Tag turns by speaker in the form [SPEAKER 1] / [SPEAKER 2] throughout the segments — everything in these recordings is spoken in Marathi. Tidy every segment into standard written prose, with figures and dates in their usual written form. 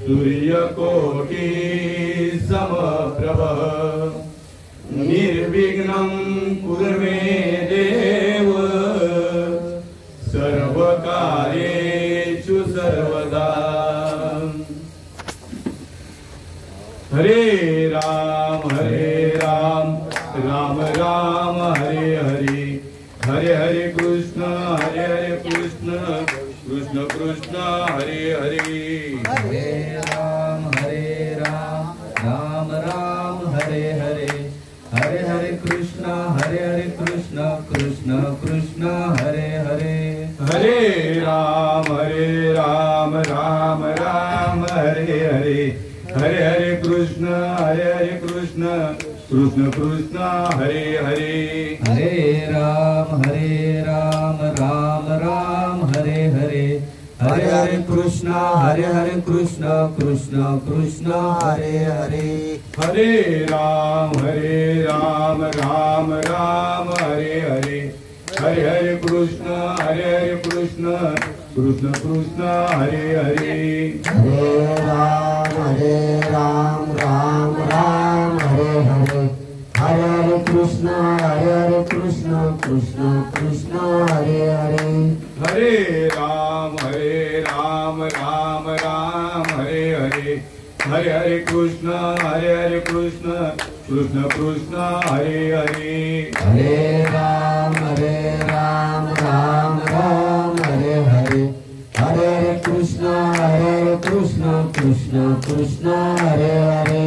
[SPEAKER 1] सूर्यकोटि समप्रभ निर्विघ्नं कुरु मे देव सर्वकार्येषु सर्वदा। हरे राम राम राम हरे हरे, हरे हरे कृष्ण कृष्ण कृष्ण हरे हरे।
[SPEAKER 2] हरे राम राम राम हरे हरे, हरे हरे कृष्ण कृष्ण कृष्ण हरे हरे।
[SPEAKER 1] हरे राम राम राम हरे हरे, हरे हरे कृष्ण कृष्ण कृष्ण हरे हरे।
[SPEAKER 2] हरे राम राम राम हरे हरे, हरे हरे कृष्ण कृष्ण कृष्ण हरे हरे।
[SPEAKER 1] हरे राम राम राम हरे हरे, हरे हरे कृष्ण कृष्ण कृष्ण हरे हरे।
[SPEAKER 3] हरे राम राम राम हरे हरे, हरे हरे कृष्ण कृष्ण कृष्ण हरे हरे।
[SPEAKER 1] हरे राम राम राम हरे हरे, हरे हरे कृष्ण कृष्ण कृष्ण हरे हरे।
[SPEAKER 3] हरे राम राम राम हरे हरे, हरे हरे कृष्ण कृष्ण कृष्ण हरे हरे।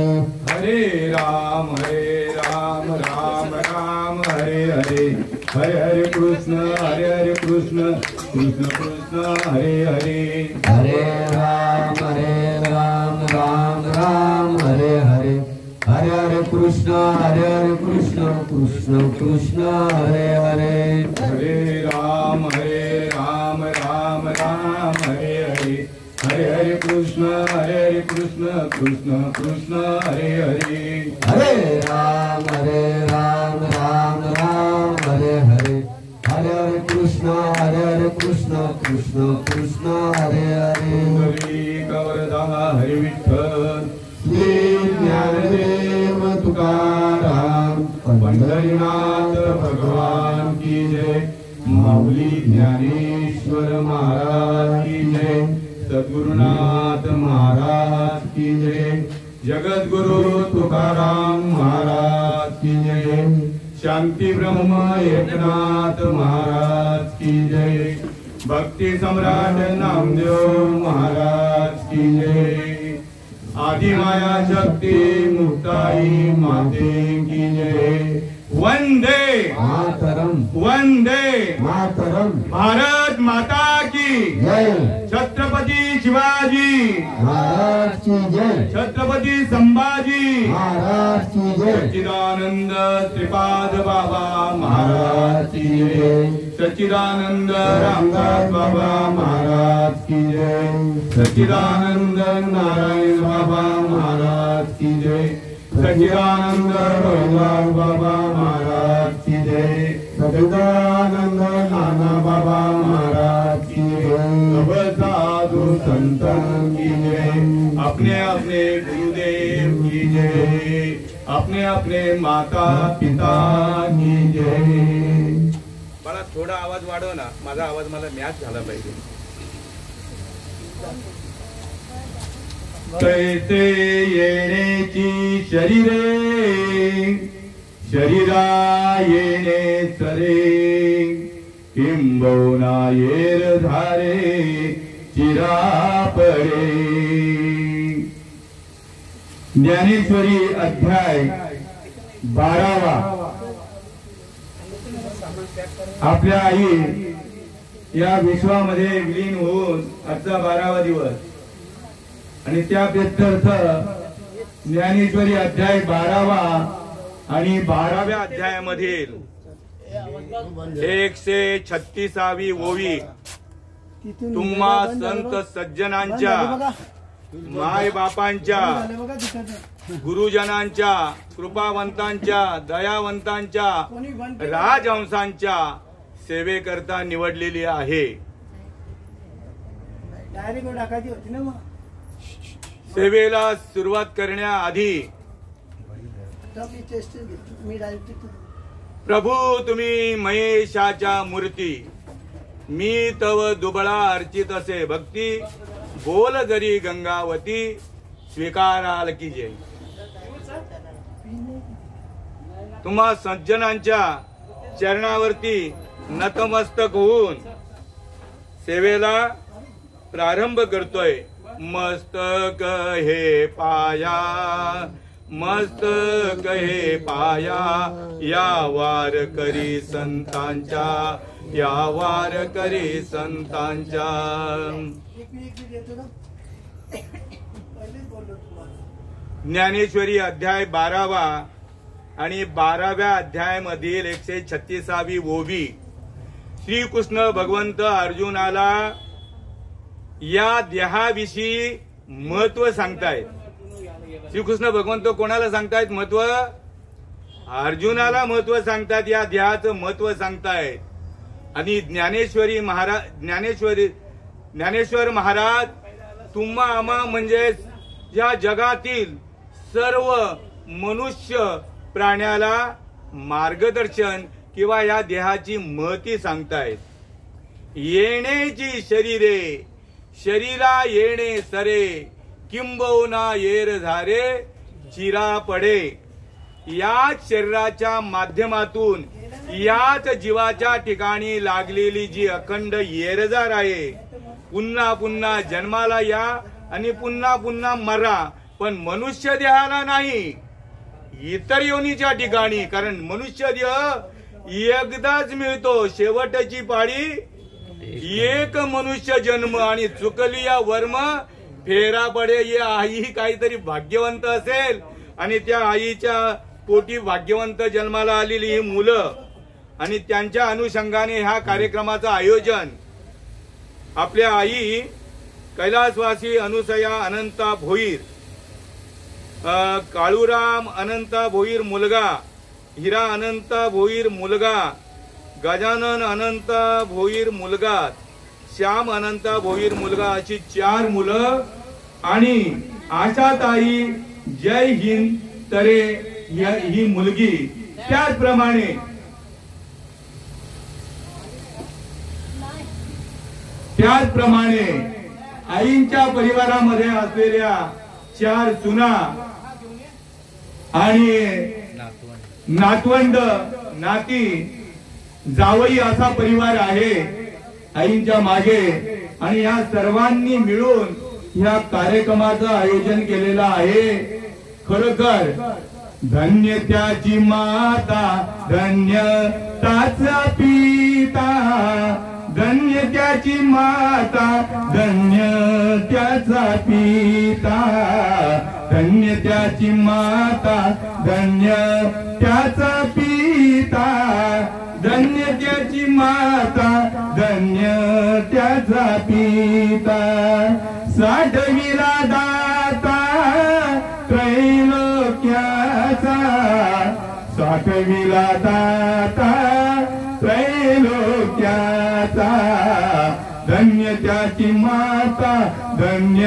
[SPEAKER 1] हरे राम राम राम हरे हरे, हरे हरे कृष्ण कृष्ण कृष्ण हरे हरे।
[SPEAKER 3] हरे राम राम राम हरे हरे, हरे हरे कृष्ण कृष्ण कृष्ण हरे हरे।
[SPEAKER 1] हरे राम राम राम हरे हरे, हरे हरे कृष्ण कृष्ण कृष्ण हरे हरे।
[SPEAKER 3] हरे राम राम राम हरे हरे, हरे हरे कृष्ण कृष्ण कृष्ण हरे हरे।
[SPEAKER 1] हरी कवरदा हरी विठ्ठल,
[SPEAKER 3] श्री ज्ञानदेव तुकाराम
[SPEAKER 1] पंढरीनाथ भगवान की जय, माऊली ज्ञानेश्वर महाराज की जय, सद्गुरुनाथ महाराज की जय, जगद्गुरु तुकाराम महाराज की जय, शांती ब्रह्म एकनाथ महाराज की जय, भक्ति सम्राट नामदेव महाराज की जय, आदि माया शक्ति मुक्ताई माते की जय। वंदे
[SPEAKER 3] मातरम,
[SPEAKER 1] वंदे
[SPEAKER 3] मातरम,
[SPEAKER 1] भारत माता की
[SPEAKER 3] जय,
[SPEAKER 1] छत्रपति शिवाजी
[SPEAKER 3] महाराज की जय,
[SPEAKER 1] छत्रपति संभाजी
[SPEAKER 3] महाराज की जय,
[SPEAKER 1] सच्चिदानंद श्रीपाद बाबा महाराज की जय, सच्चिदानंद रामदास बाबा महाराज की जय, सच्चिदानंद नारायण बाबा महाराज की जय, सच्चिदानंद रोहिदास बाबा महाराज की जय, सच्चिदानंद नाना बाबा महाराज की जय, सब साधु संतन की जय, अपने अपने गुरुदेव की जय, अपने अपने माता पिता की जय।
[SPEAKER 4] मला थोडा आवाज वाढव ना, माझा आवाज मला मॅच झाला पाहिजे।
[SPEAKER 1] कैसे येण्याची शरीरे, शरीरा येणे सरे, किंबहुना येर धारे चिरापडे। ज्ञानेश्वरी अध्याय 12वा। आपल्या आई या विश्वामध्ये विलीन होऊन आजचा 12वा दिवस आणि त्या प्रित्यर्थ ज्ञानेश्वरी अध्याय 12वा आणि 12व्या अध्यायामधील 136वी ओवी तुम्हा संत सज्जनांच्या, माय बापांच्या, गुरुजनांच्या, कृपावंतांच्या, दयावंतांच्या, राजहंसांच्या सेवेकरता निवडलेली आहे। सेवेला सुरुवात करण्याआधी प्रभू तुम्ही महेशाच्या मूर्ती, मी तव दुबळा अर्चित असे भक्ती, बोल जरी गंगावती, स्वीकाराल की जय. तुम्हा सज्जनांच्या चरणावरती नतमस्तक होऊन सेवेला प्रारंभ करतोय. मस्तक हे पाया, मस्तक हे पाया, या वार करी संतांच्या, या वार करी संतांच्या. ज्ञानेश्वरी अध्याय 12वा आणि 12व्या अध्यायामधील 136वी ओवी. श्रीकृष्ण भगवंत अर्जुनाला या देहाविषयी महत्व सांगतायत. श्रीकृष्ण भगवंत कोणाला सांगतायत महत्व? अर्जुनाला महत्व सांगतात, या देहाचं महत्व सांगतायत. आणि ज्ञानेश्वर महाराज तुम्हा आम्हा म्हणजे या जगातील सर्व मनुष्य प्राण्याला मार्गदर्शन किंवा या देहाची महती सांगतायत. येण्याची शरीरे, शरीरा येणे सरे, किंबहुना येर झारे, चिरा पडे. याच शरीराच्या माध्यमातून याच जीवाच्या ठिकाणी लागलेली जी अखंड येरजार आहे, पुन्हा पुन्हा जन्माला या आणि पुन्हा पुन्हा मरा, पण मनुष्य देहाला नाही, इतर योनीच्या ठिकाणी. कारण मनुष्य देह एकदाच मिळतो, शेवटची पाळी एक मनुष्य जन्म, आणि चुकली या वर्म फेरा पडे. ही आई काहीतरी भाग्यवंत असेल आणि त्या आईच्या पोटी भाग्यवंत जन्माला आलेली ही मुलं, आणि त्यांच्या अनुषंगाने ह्या कार्यक्रमाचं आयोजन. आपल्या आई कैलासवासी अनुसया अनंता भोईर, काळूराम अनंता भोईर मुलगा, हिरा अनंता भोईर मुलगा, गजानन अनंता भोईर मुलगा, श्याम अनंता भोईर मुलगा, अशी 4 मुलं. आणि आशाताई जय हिंद तरे ही मुलगी. त्याचप्रमाणे आईंच्या परिवारामध्ये असलेल्या 4 सुना आणि नातवंड, नाती, जावई असा परिवार आहे आईंच्या मागे. आणि या सर्वांनी मिळून या कार्यक्रमाचं आयोजन केलेलं आहे. खरोखर धन्य त्याची माता, धन्य त्याचा पिता, धन्य त्याची माता, धन्य त्याचा पिता, धन्य त्याची माता, धन्य त्याचा पिता, धन्य त्याची माता, धन्य त्याचा पिता. साठविला दाता त्रैलोक्याचा, साठविला दाता त्रैलोक्याचा, धन्य त्याची माता, धन्य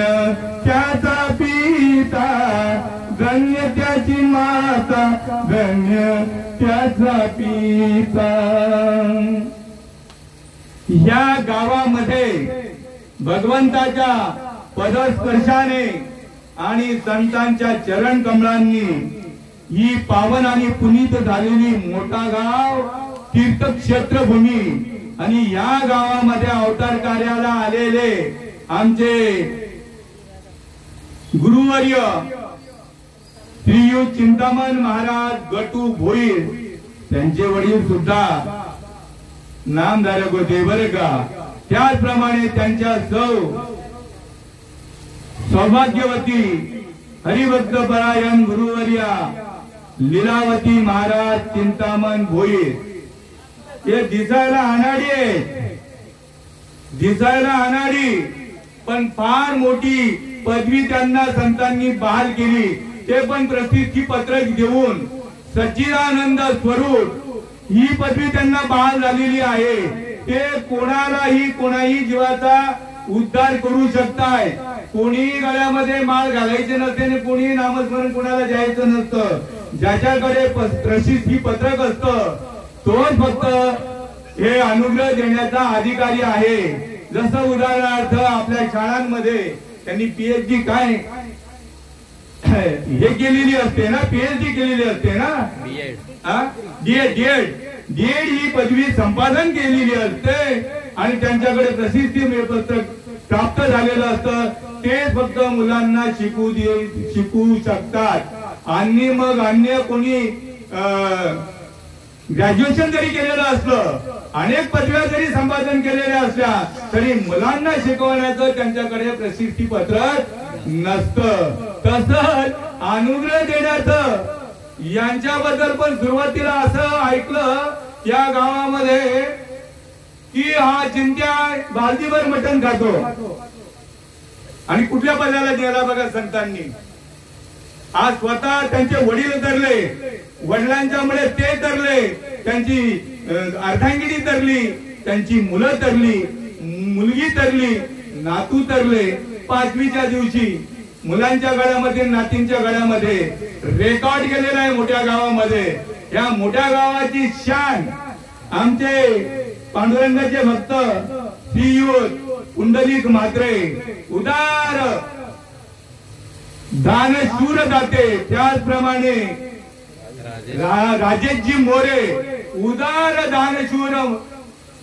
[SPEAKER 1] त्याचा पिता, धन्य त्याची माता, धन्य त्याचा पिता. या गावामध्ये भगवंताच्या पदस्पर्शाने आणि संतांच्या चरण कमलांनी ही पावन आणि पुनीत झालेली मोठा गाव तीर्थक्षेत्र भूमी. आणि या गावामध्ये अवतार कार्याला आलेले आमचे गुरुवर्य श्रीयुत चिंतामण महाराज गटू भोईर, त्यांचे वडील सुद्धा नामधारक होते बरं का. त्याचप्रमाणे त्यांच्या सौभाग्यवती हरिभक्त परायण गुरुवर्या लीलावती महाराज चिंतामण भोईर. हे दिसायला अनाडी आहे, दिसायला अनाडी, पण फार मोठी पदवी त्यांना संतांनी बहाल केली. ते पण प्रसिद्धी पत्रक देऊन सच्चिदानंद स्वरूप ही पदवी त्यांना बहाल झालेली आहे. ते कोणालाही कोणाही जीवाचा उद्धार करू शकताय. कोणी गळ्यामध्ये माळ घालायचे नसते आणि कोणी नामस्मरण कोणाला द्यायचं नसतं. ज्याच्याकडे प्रसिद्धी पत्रक असतं तोच फक्त हे अनुग्रह देण्याचा अधिकारी आहे. जसं उदाहरणार्थ आपल्या शाळांमध्ये त्यांनी पीएचडी काय हे केलेली असते ना, पीएचडी केलेली असते ना, डीएड ही पदवी संपादन केलेली असते आणि त्यांच्याकडे प्रसिद्धी पत्रक प्राप्त झालेलं असतं. तेच फक्त मुलांना शिकू शकतात. आणि मग अन्य कोणी ग्रॅज्युएशन जरी केलेलं असलं, अनेक पदव्या जरी संपादन केलेल्या असल्या तरी मुलांना शिकवण्याचं त्यांच्याकडे प्रसिद्धी पत्रक नसतं. तसंच अनुग्रह देण्याचं यांच्याबद्दल पण सुरुवातीला असं ऐकलं या गावामध्ये की हा चिंत्या बालदीभर मटण खातो आणि कुठल्या पदाला गेला बघा संतांनी. आज स्वतः त्यांचे वडील तरले, वडिलांच्यामुळे ते तरले, त्यांची अर्धांगिनी तरली, त्यांची मुलं तरली, मुलगी तरली, नातू तरले. 5वीच्या दिवशी मुलांच्या गळ्यामध्ये नातींच्या गळ्यामध्ये रेकॉर्ड केलेला आहे मोठ्या गावामध्ये. या मोठ्या गावाची शान आमचे पांडुरंगाचे भक्त श्रीयुत पुंडलिक म्हात्रे उदार दानशूर दाते, त्याचप्रमाणे राजेशजी मोरे उदार दानशूर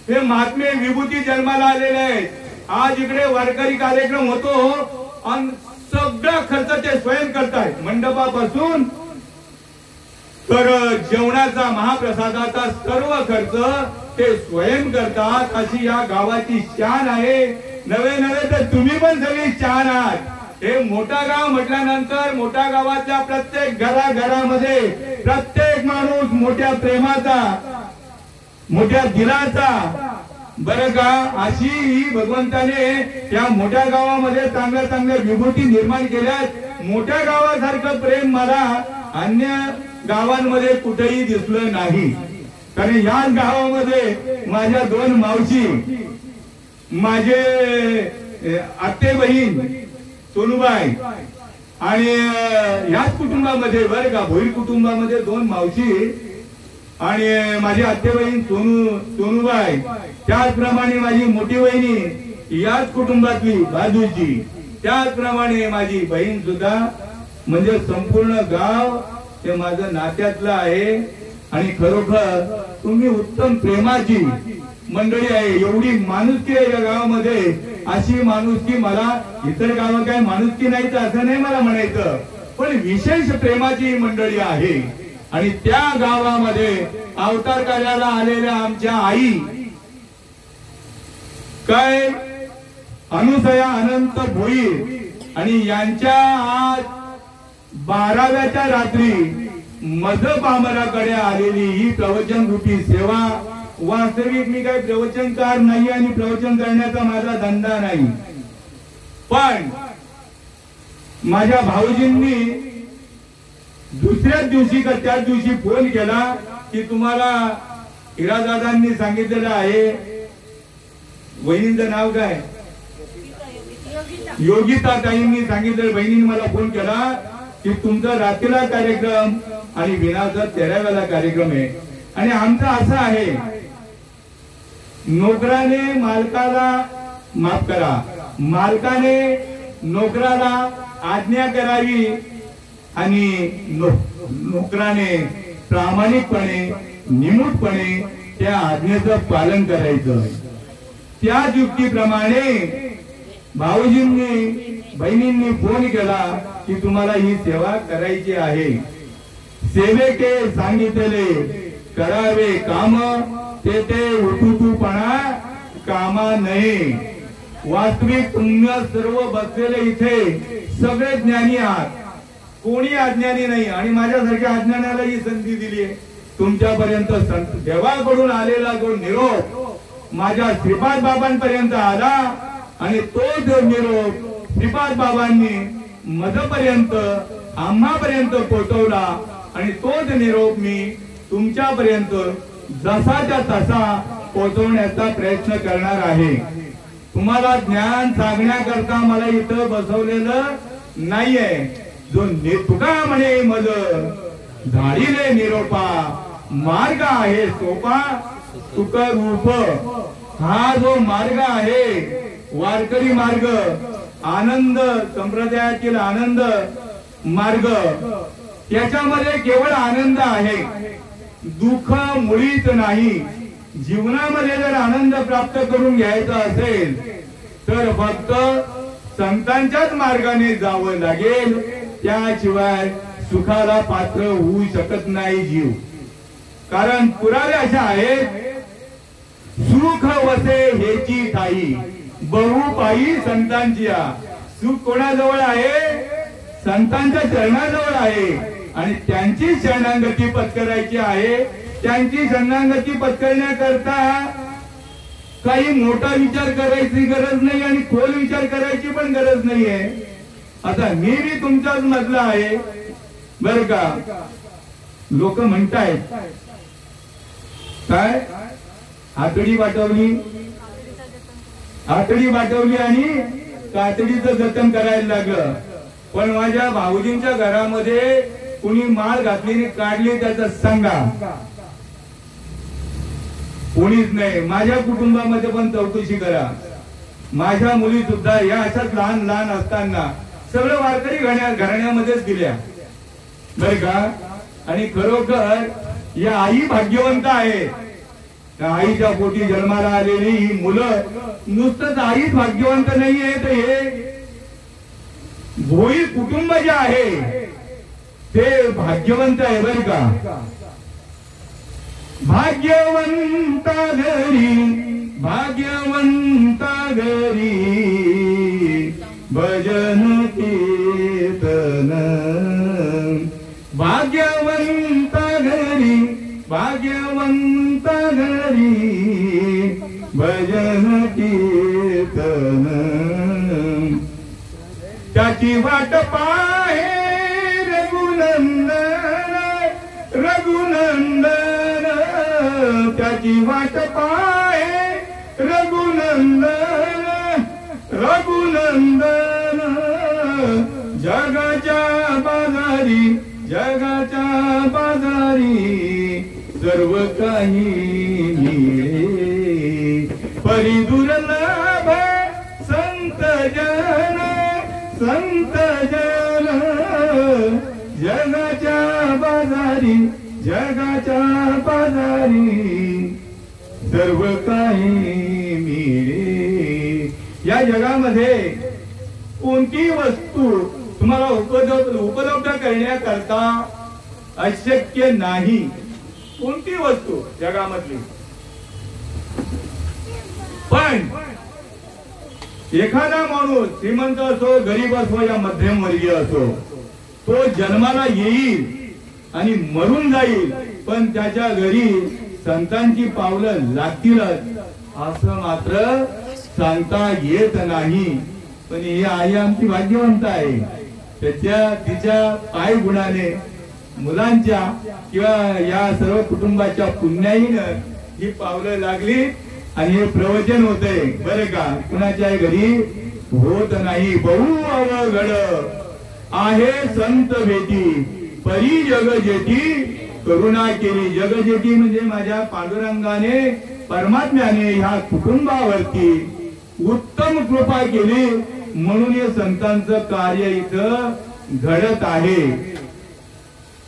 [SPEAKER 1] हे महात्मे विभूती जन्माला आलेले आहेत. आज इकडे वारकरी कार्यक्रम होतो आणि सगळा खर्च ते स्वयं करतायत, मंडपापासून तर जेवणाचा महाप्रसादाचा सर्व खर्च ते स्वयं करतात. अशी या गावाची शान आहे. नवे नवे तर तुम्ही पण सगळी शान आहात. हे मोठा गाव म्हटल्यानंतर मोठ्या गावातल्या प्रत्येक घराघरामध्ये प्रत्येक माणूस मोठ्या प्रेमाचा, मोठ्या दिलाचा, बरं का, अशी ही भगवंताने या मोठ्या गावामध्ये चांगल्या चांगल्या विभूती निर्माण केल्यात. मोठ्या गावासारखं प्रेम मला अन्य गावांमध्ये कुठेही दिसलं नाही. कारण या गावामध्ये माझ्या 2 मावशी, माझे आत्ते बहीण सोनूबाई आणि याच कुटुंबामध्ये बरं का, भोईर कुटुंबामध्ये 2 मावशी आणि माझी आत्ते बहीण सोनूबाई, त्याचप्रमाणे माझी मोठी बहिणी याच कुटुंबातली बाजूची, त्याचप्रमाणे माझी बहीण सुद्धा, म्हणजे संपूर्ण गाव ते माझं नात्यातलं आहे. आणि खरोखर तुम्ही उत्तम प्रेमाची मंडळी आहे. एवढी माणुसकी आहे या गावामध्ये. अशी माणुसकी मला इतर गावात काय माणुसकी नाही तर असं नाही मला म्हणायचं, पण विशेष प्रेमाची मंडळी आहे. आणि त्या गावामध्ये अवतार कार्याला आलेल्या आमच्या आई काय अनुसया अनंत भोईर आणि यांच्या आज 12व्याच्या रात्री मध पामराकडे आलेली ही प्रवचन रूपी सेवा. वास्तविक मी काही प्रवचनकार नाही आणि प्रवचन करण्याचा माझा धंदा नाही, पण माझ्या भाऊजींनी दुसऱ्याच दिवशी का त्याच दिवशी फोन केला की तुम्हाला हिरादादांनी सांगितलेलं आहे. वहिनींचं नाव काय? योगिता ताईंनी सांगितलं. बहिणीने मला फोन केला की तुमचा रात्रीला कार्यक्रम आणि विनाचा 13व्याला कार्यक्रम आहे. आणि आमचं असं आहे, नोकराने मालकाला माफ करा, मालकाने नोकराला आज्ञा करावी आणि नोकराने प्रामाणिकपणे निमूटपणे त्या आज्ञेचं पालन करायचं. त्या युक्तीप्रमाणे भाऊजींनी बहिणींनी फोन केला की तुम्हाला ही सेवा करायची आहे. सेवेके सांगितले करावे काम, ते उठूपणा कामा नये. वास्तविक तुम्ही सर्व बसलेले इथे सगळे ज्ञानी आहात, कोणी अज्ञानी नाही. आणि माझ्यासारख्या अज्ञानाला ही संधी दिली आहे. तुमच्यापर्यंत देवाकडून आलेला जो निरोप माझ्या श्रीपाद बाबांपर्यंत आला आणि तो जो निरोप श्रीपाद बाबांनी मधपर्यंत आम्हापर्यंत पोहोचवला आणि तोच निरोप मी तुमच्यापर्यंत जसाच्या तसा पोहोचवण्याचा प्रयत्न करणार आहे. तुम्हाला ज्ञान सांगण्याकरता मला इथं बसवलेलं नाहीये. जो तुका म्हणे मज धाडीले निरोपा, मार्ग आहे सोपा तुक रूप. हा जो मार्ग आहे वारकरी मार्ग, आनंद संप्रदायातील आनंद मार्ग, त्याच्यामध्ये केवळ आनंद आहे, दुःख मुळीच नाही. जीवनामध्ये जर आनंद प्राप्त करून घ्यायचा असेल तर फक्त संतांच्याच मार्गाने जावं लागेल. त्याशिवाय सुखाला पात्र होऊ शकत नाही जीव. कारण पुरावे अशा आहेत, सुख वसे हेची ठाई बहु पायी संतांची. सुख कोणाजवळ आहे? संतांच्या चरणाजवळ आहे. आणि त्यांची शरणागती पत्करायची आहे. त्यांची शरणागती पत्करण्याकरता काही मोठा विचार करायची गरज नाही आणि खोल विचार करायची पण गरज नाहीये. आता मी तुमच्याच मधला आहे बर का. लोक म्हणतायत काय, आतडी वाटवली आणि कातडीचं जतन करायला लागलं. पण माझ्या भाऊजींच्या घरामध्ये कुणी माळ घातली काढली त्याचं सांगा, कोणीच नाही. माझ्या कुटुंबामध्ये पण चौकशी करा. माझ्या मुली सुद्धा या अशाच लहान लहान असताना सगळं वारकरी घराण्यामध्येच गेल्या बर का. आणि खरोखर या आई भाग्यवंत आहे. त्या आईच्या पोटी जन्माला आलेली ही मुलं नुसतंच आईच भाग्यवंत नाहीये, तर हे भोई कुटुंब जे आहे ते भाग्यवंत आहे बर का. भाग्यवंता घरी भजन कीर्तन, भाग्यवंता घरी भजन कीर्तन. त्याची वाट पाहे रघुनंदन, त्याची वाट पाहे रघुनंदन. जगाच्या बाजारी सर्व काही मिळे, परी दुर्लभ संत जन जगाच्या बाजारी सर्व काही मिळे. या जगामध्ये कोणती वस्तू तुम्हाला उपलब्ध करण्याकरता अशक्य नाही. कोणती वस्तू जगामधली. पण एखादा माणूस श्रीमंत असो गरीब असो या मध्यमवर्गीय असो, तो जन्माला येईल आणि मरून जाईल, पण त्याच्या घरी संतांची पावलं लागतीलच असं मात्र सांगता येत नाही. पण ही आई आमची भाग्यवंत आहे. तिच्या पाय गुणाने मुलांच्या किंवा या सर्व कुटुंबाच्या पुण्याईनं ही पावलं लागली आणि हे प्रवचन होतंय बरं का. कुणाच्या घरी होत नाही. बहु अवघड आहे संत भेटी, परी जगजेती करुणा केली. जगजेती म्हणजे माझ्या पांडुरंगाने परमात्म्याने ह्या कुटुंबावरती उत्तम कृपा केली, म्हणून हे संतांचं कार्य इथं घडत आहे.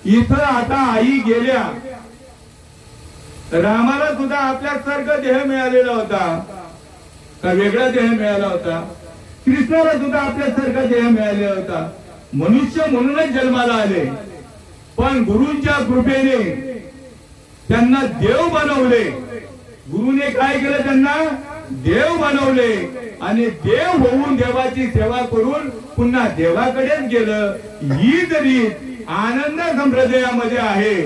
[SPEAKER 1] इथं आता आई गेल्या, रामाला सुद्धा आपल्यासारखा देह मिळालेला होता का वेगळा देह मिळाला होता. कृष्णाला सुद्धा आपल्यासारखा देह मिळालेला होता. मनुष्य म्हणूनच जन्माला आले, पण गुरूंच्या कृपेने त्यांना देव बनवले. गुरुने काय केलं? त्यांना देव बनवले आणि देव होऊन देवाची सेवा करून पुन्हा देवाकडेच गेलं. ही तरी आनंद संप्रदायामध्ये आहे.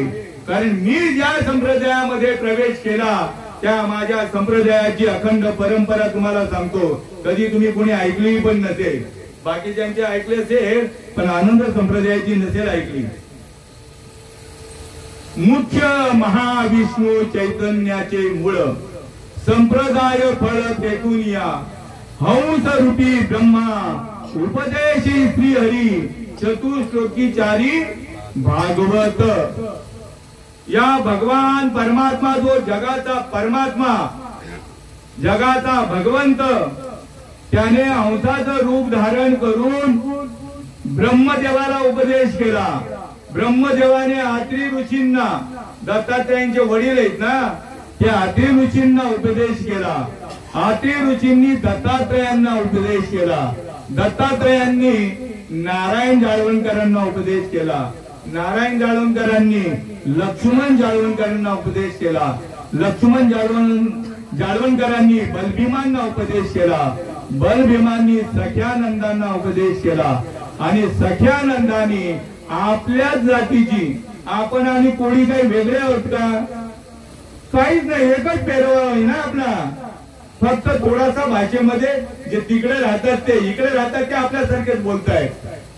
[SPEAKER 1] कारण मी ज्या संप्रदायामध्ये प्रवेश केला त्या माझ्या संप्रदायाची अखंड परंपरा तुम्हाला सांगतो. कधी तुम्ही कोणी ऐकली पण नसेल, बाकीच्यांचे ऐकले असेल पण आनंद संप्रदायाची नसेल ऐकली. मुख्य महाविष्णू चैतन्याचे मूळ संप्रदाय फळ फेकून या, हंस रूपी ब्रह्मा उपदेशी श्री हरी चतुश्लोकी चारी भागवत। या भगवान परमात्मा जो जगाचा परमात्मा जगाचा भगवंत त्याने हंसाचं रूप धारण करून ब्रह्मदेवाला उपदेश केला। ब्रह्मदेवाने आत्री ऋषींना दत्तात्रयांचे वडील आहेत ना त्या आत्री ऋषींना उपदेश केला। आत्री ऋषींनी दत्तात्रयांना उपदेश केला। दत्तात्रयांनी नारायण जाळवणकरांना उपदेश केला। नारायण जाळवणकरांनी लक्ष्मण जाळवणकरांना उपदेश केला। लक्ष्मण जाळवणकरांनी बलभीमांना उपदेश केला। बलभीमांनी सख्यानंदांना उपदेश केला आणि सख्यानंदांनी आपल्याच जातीची आपण आणि कोणी काही वेगळे आहोत का? काहीच नाही, एकच पेरवा आहे ना आपला। फक्त थोडासा भाषेमध्ये जे तिकडे राहतात ते इकडे राहतात ते आपल्यासारखेच बोलतायत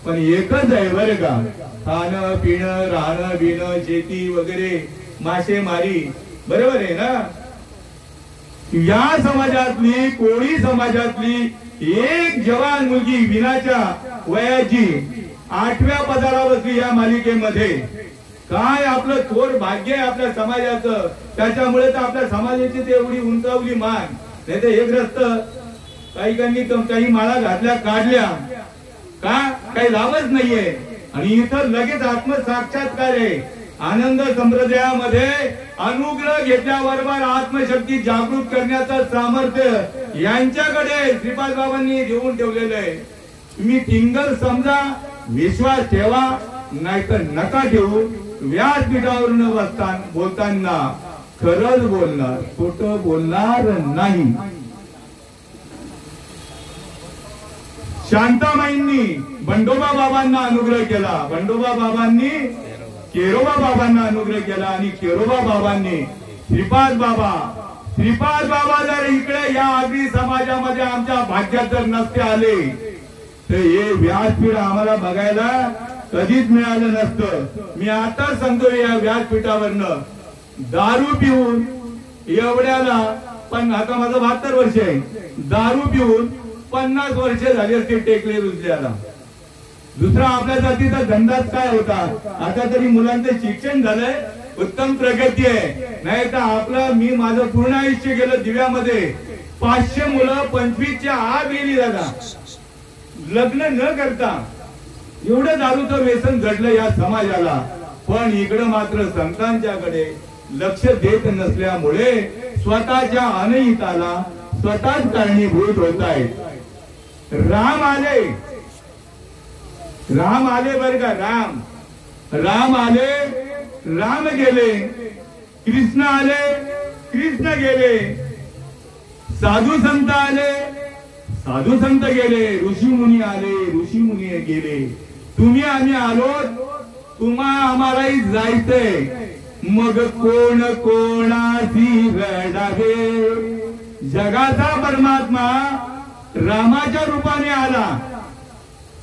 [SPEAKER 1] पण एकच आहे बरं का। खाणं पिणं राहणं बिणं शेती वगैरे मासेमारी बरोबर आहे ना। या समाजातली कोळी समाजातली एक जवान मुलगी विनाच्या वयाची 8व्या पदाला बसली या मालिकेमध्ये। काय आपलं थोर भाग्य आहे आपल्या समाजाचं। त्याच्यामुळे तर आपल्या समाजाची ते एवढी उंचावली मान। नाही तर एक रस्त काही माळा घातल्या काढल्या का काही लाभच नाहीये। आणि इथं लगेच आत्मसाक्षात्कार आहे। आनंद संप्रदायामध्ये अनुग्रह घेतल्याबरोबर आत्मशक्ती जागृत करण्याचं सामर्थ्य यांच्याकडे श्रीपाद बाबांनी देऊन ठेवलेलं आहे। तुम्ही फिंगर समजा विश्वास ठेवा नाहीतर नका ठेवू। व्यासपीठावरून बोलताना खरंच बोलणार खोटं बोलणार नाही। शांतामाईंनी बंडोबा बाबांना अनुग्रह केला। बंडोबा बाबांनी केरोबा बाबांना अनुग्रह केला आणि केरोबा बाबांनी श्रीपाद बाबा जर इकडे या आगरी समाजामध्ये आमच्या भाग्यात जर नसते आले तर हे व्यासपीठ आम्हाला बघायला कधीच मिळालं नसतं। मी आता सांगतो या व्यासपीठावरनं दारू पिऊन एवढ्याला पण आता माझं 72 वर्ष आहे। दारू पिऊन 50 वर्ष झाली असते टेकले रुजल्याला। दुसरा आपल्या जातीचा धंदाच काय होता। आता तरी मुलांचं शिक्षण झालंय उत्तम प्रगती आहे। नाही तर आपलं मी माझं पूर्ण आयुष्य गेलं दिव्यामध्ये 500 मुलं 25च्या आत गेली दादा लग्न न करता। एवढं दारूचं व्यसन घडलं या समाजाला। पण इकडे मात्र संतांच्याकडे लक्ष देत नसल्यामुळे स्वतःच्या अनहिताला स्वतःच कारणीभूत होत आहेत। राम आले बर का। राम आले राम गेले। कृष्ण आले कृष्ण गेले। साधू संत आले साधू संत गेले। ऋषी मुनी आले ऋषी मुनी गेले। तुम्ही आम्ही आलो तुम्हा आम्हालाही जायचंय। मग कोण कोणाची रडावे। जगाचा परमात्मा रामाच्या रूपाने आला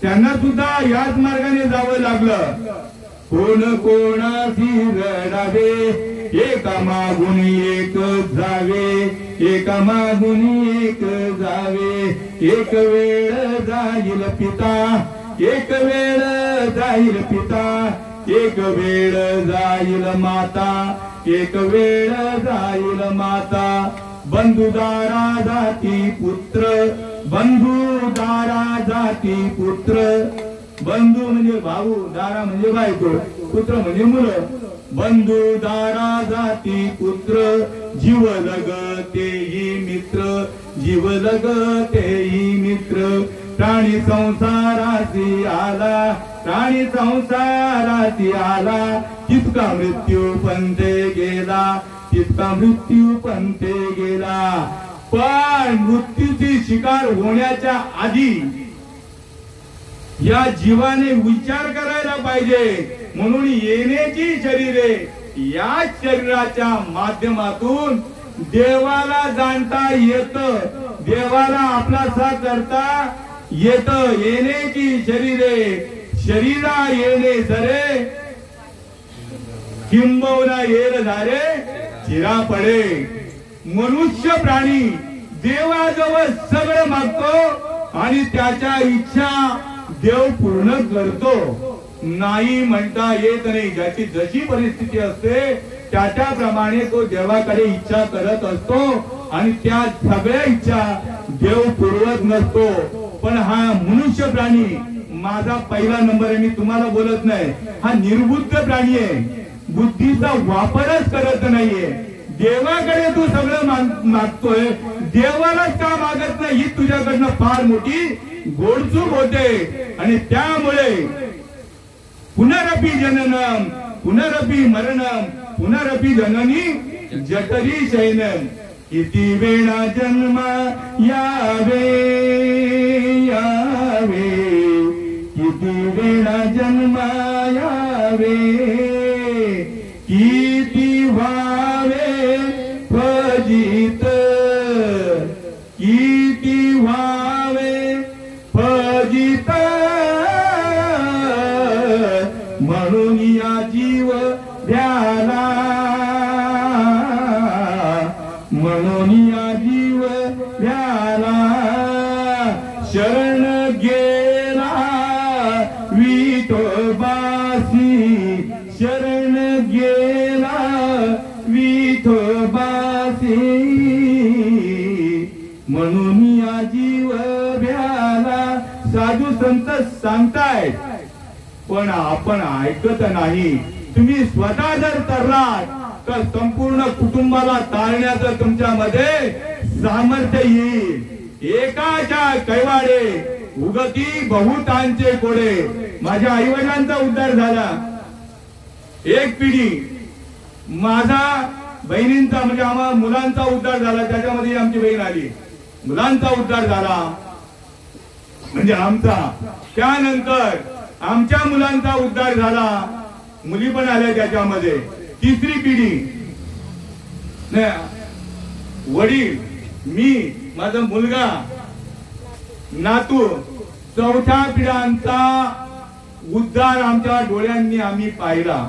[SPEAKER 1] त्यांना सुद्धा याच मार्गाने जावं लागलं। कोण कोणाची रडावे एका मागून एक जावे एका मागून एक जावे। एक वेळ जाईल पिता एक वेळ जाईल पिता एक वेळ जाईल माता एक वेळ जाईल माता। बंधुदारा जाती पुत्र बंधुदारा जाती पुत्र। बंधू म्हणजे भाऊ दारा म्हणजे बायको पुत्र म्हणजे मुलं। बंधुदारा जाती पुत्र जीव लगतेही मित्र जीव लगतेही मित्र। प्राणी संसाराची आला प्राणी संसाराची आला। तितका मृत्यू पंथे गेला तितका मृत्यू पंथे गेला। पण मृत्यूची शिकार होण्याच्या आधी या जीवाने विचार करायला पाहिजे। म्हणून येण्याची शरीरे या शरीराच्या माध्यमातून देवाला जाणता येतं देवाला आपलासा करता येतं। येण्याची शरीरे शरीरा येणे सरे किंबहुना येर धारे चिरा पडे। मनुष्य प्राणी देवाजवळ सगळं मागतो आणि त्याच्या इच्छा देव पूर्ण करतो. नाही म्हणता येत नाही. ज्याची जशी परिस्थिती असते त्याप्रमाणे तो देवाकडे इच्छा करत असतो आणि त्या सगळ्या इच्छा देव पुरवत नसतो. पण हा मनुष्य प्राणी माझा पहिला नंबर आहे. मी तुम्हाला बोलत नाही. हा निर्बुद्ध प्राणी आहे. बुद्धीचा वापरच करत नाहीये. देवाकडे तू सगळं मागतोय, देवालाच का मागत नाही ही तुझ्याकडनं फार मोठी गोडचूक होते. आणि त्यामुळे पुनरपि जननम पुनरपि मरणम पुनरपि जननी जठरी शयनम. किती वेळा जन्म यावे यावे, किती वेळा जन्म यावे, किती व्हावे फजित, किती व्हावे फजित. म्हणून या जीव ध्याला, म्हणून या जीव ध्याला शरण गेला विठोबासी, शरण गेला विठोबासी. म्हणून या जीव भ्याला. साधू संत सांगतायत पण आपण ऐकत नाही. तुम्ही स्वतः जर तरलात तर संपूर्ण कुटुंबाला तारण्याचं तुमच्यामध्ये सामर्थ्य येईल. एकाच्या कैवाडे उगती बहुतांचे कोडे. माझ्या आईवडिलांचा उद्धार झाला. एक पिढी माझा बहिणींचा म्हणजे आम्हा मुलांचा उद्धार झाला. त्याच्यामध्ये आमची बहीण आली. मुलांचा उद्धार झाला म्हणजे आमचा. त्यानंतर आमच्या मुलांचा उद्धार झाला. मुली पण आल्या त्याच्यामध्ये. तिसरी पिढी वडील, मी, माझा मुलगा, नातू, चौथ्या पिढ्यांचा उद्धार आमच्या डोळ्यांनी आम्ही पाहिला.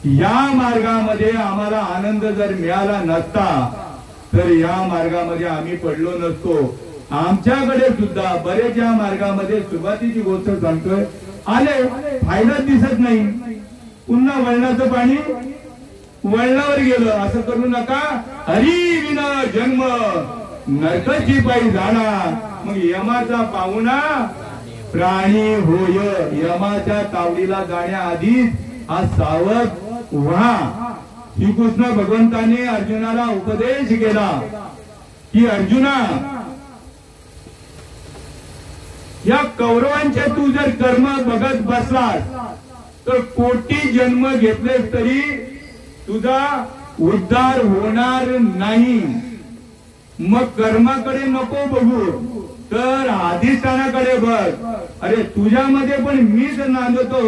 [SPEAKER 1] या मार्गामध्ये आम्हाला आनंद जर मिळाला नसता तर या मार्गामध्ये आम्ही पडलो नसतो. आमच्याकडे सुद्धा बरेच या मार्गामध्ये सुरुवातीची गोष्ट सांगतोय आले फायदा दिसत नाही. पुन्हा वळणाचं पाणी वळणावर गेलं. असं करू नका. हरी विना जन्म नरकाची पायी जाणार. मग यमाचा पाहुणा प्राणी होय. यमाच्या तावडीला जाण्याआधीच हा सावध व्हा. श्रीकृष्ण भगवंताने अर्जुनाला उपदेश केला की अर्जुना, या कौरवांचे तू जर कर्म बघत बसलास तर कोटी जन्म घेतलेस तरी तुझा उद्धार होणार नाही. मग कर्माकडे नको बघू तर अधिष्ठानाकडे बघ. अरे तुझ्यामध्ये पण मीच नांदतो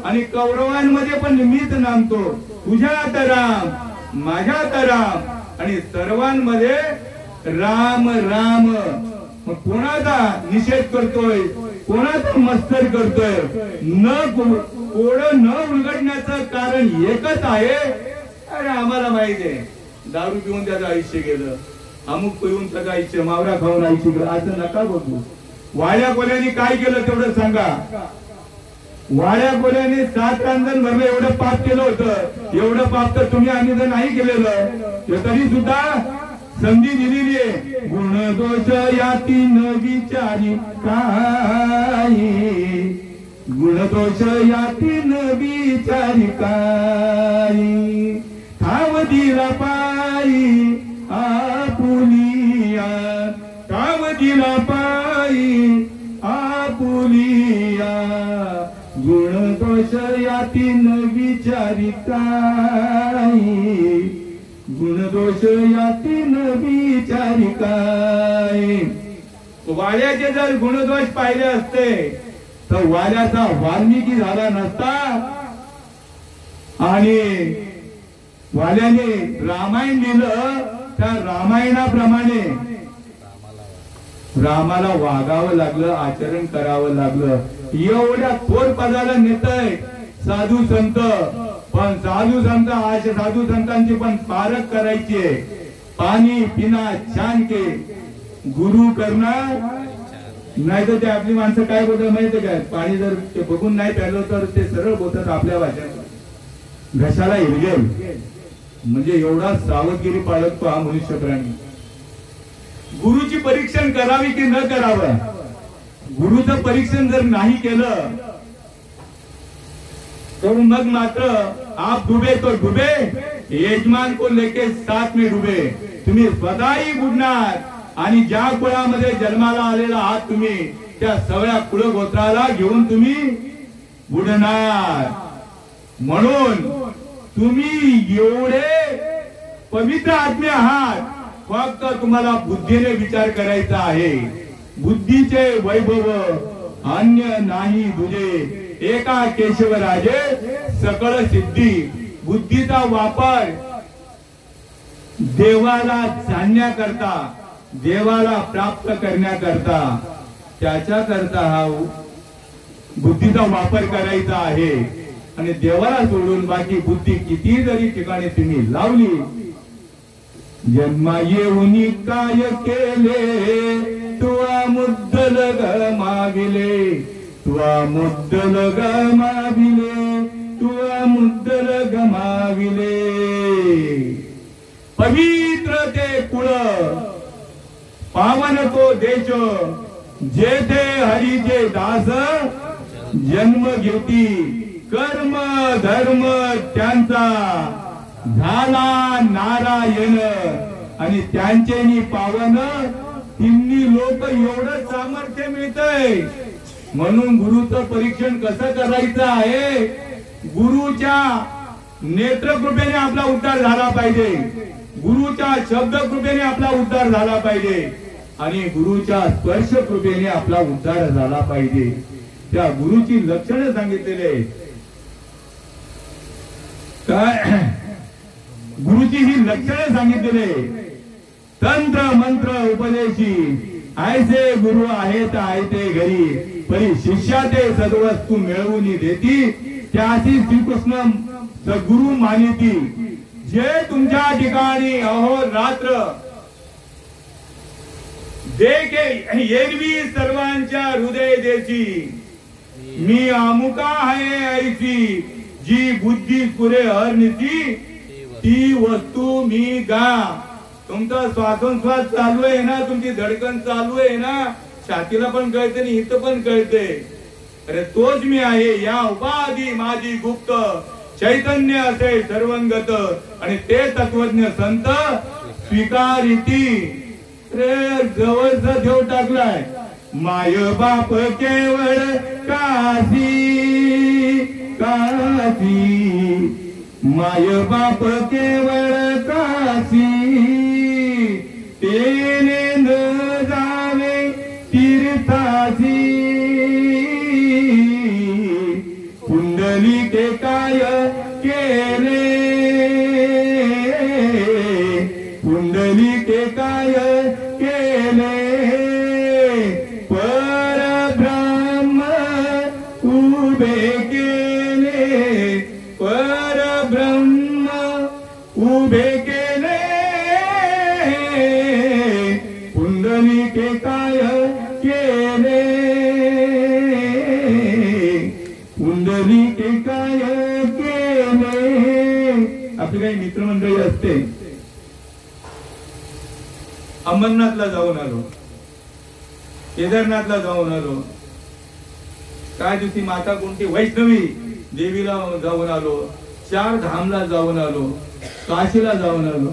[SPEAKER 1] आणि कौरवांमध्ये पण मीच नांदतो. तुझ्यात राम, माझ्यात राम आणि सर्वांमध्ये राम राम. मग कोणाचा निषेध करतोय, कोणाचा मत्सर करतोय? न कोड न उलगडण्याचं कारण एकच आहे. अरे आम्हाला माहिती आहे दारू पिऊन त्याचं आयुष्य गेलं, अमुक पिऊन त्याचं आयुष्य, मावरा खाऊन आयुष्य गेलं. असं नका बघू. वाड्या कोल्याने काय केलं तेवढं सांगा. वाड्या कोल्याने 7 रांजण भरलं एवढं पाप केलं होतं. एवढं पाप तर तुम्ही आम्ही जर नाही केलेलं तरी सुद्धा संधी दिलेली आहे. गुण दोष याती न विचारी काही, गुण दोष याती न विचारी काही. ठाव दिला पायी आपुलिया, ठाव दिला पायी आपुलिया. गुण दोष याती न विचारी काही, गुण दोष याती न विचारी काय. वाड्याचे जर गुणदोष पाहिले असते तर वाड्याचा वाल्मिकी झाला नसता. आणि वाल्याने रामायण लिहिलं त्या रामायणाप्रमाणे रामाला वागावं लागलं, आचरण करावं लागलं. एवढ्या थोर पदाला नेतय साधू संत. पण साधू संत साधू संतांची पण पारख करायची आहे. पाणी पिना छान के गुरु करणार नाही तर ते आपली माणसं काय बोलतात माहिती काय, पाणी जर ते बघून नाही प्यायलं तर ते सरळ बोलतात आपल्या भाषेत घशाला हिरगेल. म्हणजे एवढा सावधगिरी पाळतो हा मनुष्य प्राणी. गुरुची परीक्षण करावी की न करावं, गुरुचं परीक्षण जर नाही केलं तो मग मात्र आप डुबे तो डुबे, यजमान को लेके साथ में डुबे. तुम्ही स्वतःही बुडणार आणि ज्या कुळामध्ये जन्माला आलेला आहात तुम्ही त्या सगळ्या कुळगोत्राला घेऊन तुम्ही बुडणार. म्हणून तुम्ही एवढे पवित्र आत्मे आहात, फक्त तुम्हाला बुद्धीने विचार करायचा आहे. बुद्धीचे वैभव अन्य नाही तुझे, एका केशवराजे सकळ सिद्धी. बुद्धीचा वापर देवाला जाणण्याकरता, देवाला प्राप्त करण्याकरता, त्याच्याकरता हा बुद्धीचा वापर करायचा आहे. आणि देवाला सोडून बाकी बुद्धी किती जरी ठिकाणी तुम्ही लावली, जन्मा येऊन काय केले तुवा मुद्दल गमाविले, तुवा मुद्दल गमाविले, तुवा मुद्दल गमाविले. पवित्र ते कुळ, पावन तो देश, जेथे हरीचे दास जन्म घेती. कर्म धर्म त्यांचा झाला नारायण, आणि त्यांचे पावन तिन्ही लोक एवढं सामर्थ्य मिळतंय. म्हणून गुरुचं परीक्षण कसं करायचं आहे, गुरुच्या नेत्रकृपेने आपला उद्धार झाला पाहिजे, गुरुच्या शब्द कृपेने आपला उद्धार झाला पाहिजे, आणि गुरुच्या स्पर्श कृपेने आपला उद्धार झाला पाहिजे. त्या गुरुची लक्षणं सांगितलेले काय, गुरुची ही लक्षणं सांगितलेले. तंत्र मंत्र उपदेशी ऐसे गुरु आहेत आयते घरी, परी शिष्या ते सद्वस्तू मिळवून देती, त्याची श्रीकृष्ण सद्गुरु मानिती. जे तुमच्या ठिकाणी अहोरात्र देखे एरवी सर्वांच्या हृदय देशी, मी अमुका आहे ऐसी, जी बुद्धी पुरे हरनिती, ती वस्तू मी गा. तुमचा श्वासोच्छ्वास चालू आहे ना, तुमची धडकन चालू आहे ना, छातीला पण कळते आणि इथं पण कळते. अरे तोच मी आहे, या उपाधी माझी गुप्त, चैतन्य असे सर्वंगत, आणि ते तत्वज्ञ संत स्वीकारिती. रे जवळचा देव टाकलाय, माय बाप केवळ काशी काशी, माय बाप केवळ काशी, तेने न जावे तीर्थासी. पुंडलिके काय केले, पुंडलिके काय केले, परब्रह्म उभे केले, परब्रह्म उभे केले. पुंडलिके काय केले, पुंडलिके काय केले. आपली काही मित्रमंडळी असते, अमरनाथला जाऊन आलो, केदारनाथला जाऊन आलो, काय दिवशी माता कोणती वैष्णवी देवीला जाऊन आलो, 4 धामला जाऊन आलो, काशीला जाऊन आलो.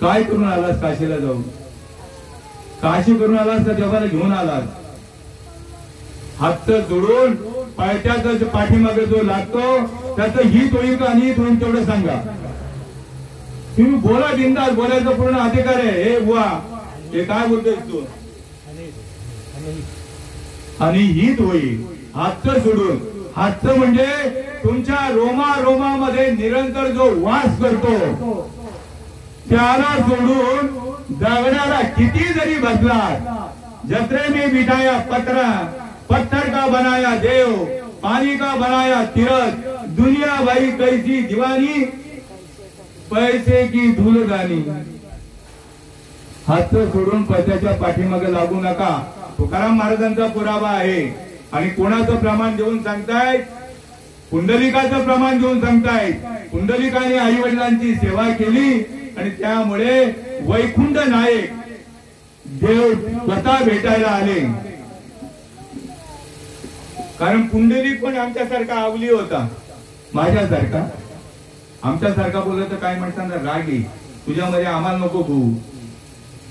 [SPEAKER 1] काय करून आलास काशीला जाऊन? काशी करून आलास का देवाला घेऊन आलास? हात जोडून पायथ्याचा पाठीमागे जो लागतो त्याचं हित होईल का अनिहित होईल तेवढं सांगा. तुम्ही बोला, बिंदास बोलायचा पूर्ण अधिकार आहे. हे बुवा हे काय बोलतोय तू? आणि हित होईल. हातचं सोडून, हातचं म्हणजे तुमच्या रोमा रोमामध्ये निरंतर जो वास करतो त्याला सोडून दगडाला किती जरी बसला, जत्रे में बिठाया पत्रा, पत्थर का बनाया देव, पानी का बनाया तीरथ, दुनिया भाई कैसी दीवानी, पैसे की धूल गानी. हात सोडून पत्याच्या पाठीमागे लागू नका. तुकाराम महाराजांचा पुरावा आहे. आणि कोणाचं प्रमाण देऊन सांगतायत? पुंडलिकाचं प्रमाण देऊन सांगतायत. पुंडलिकाने आई वडिलांची सेवा केली आणि त्यामुळे वैकुंठ नायक देव स्वतः भेटायला आले. कारण पुंडलिक पण आमच्यासारखा आवली होता, माझ्यासारखा. आमच्यासारखा बोलत तर काय म्हणतात, रागी तुझ्यामध्ये आम्हाला नको भाऊ.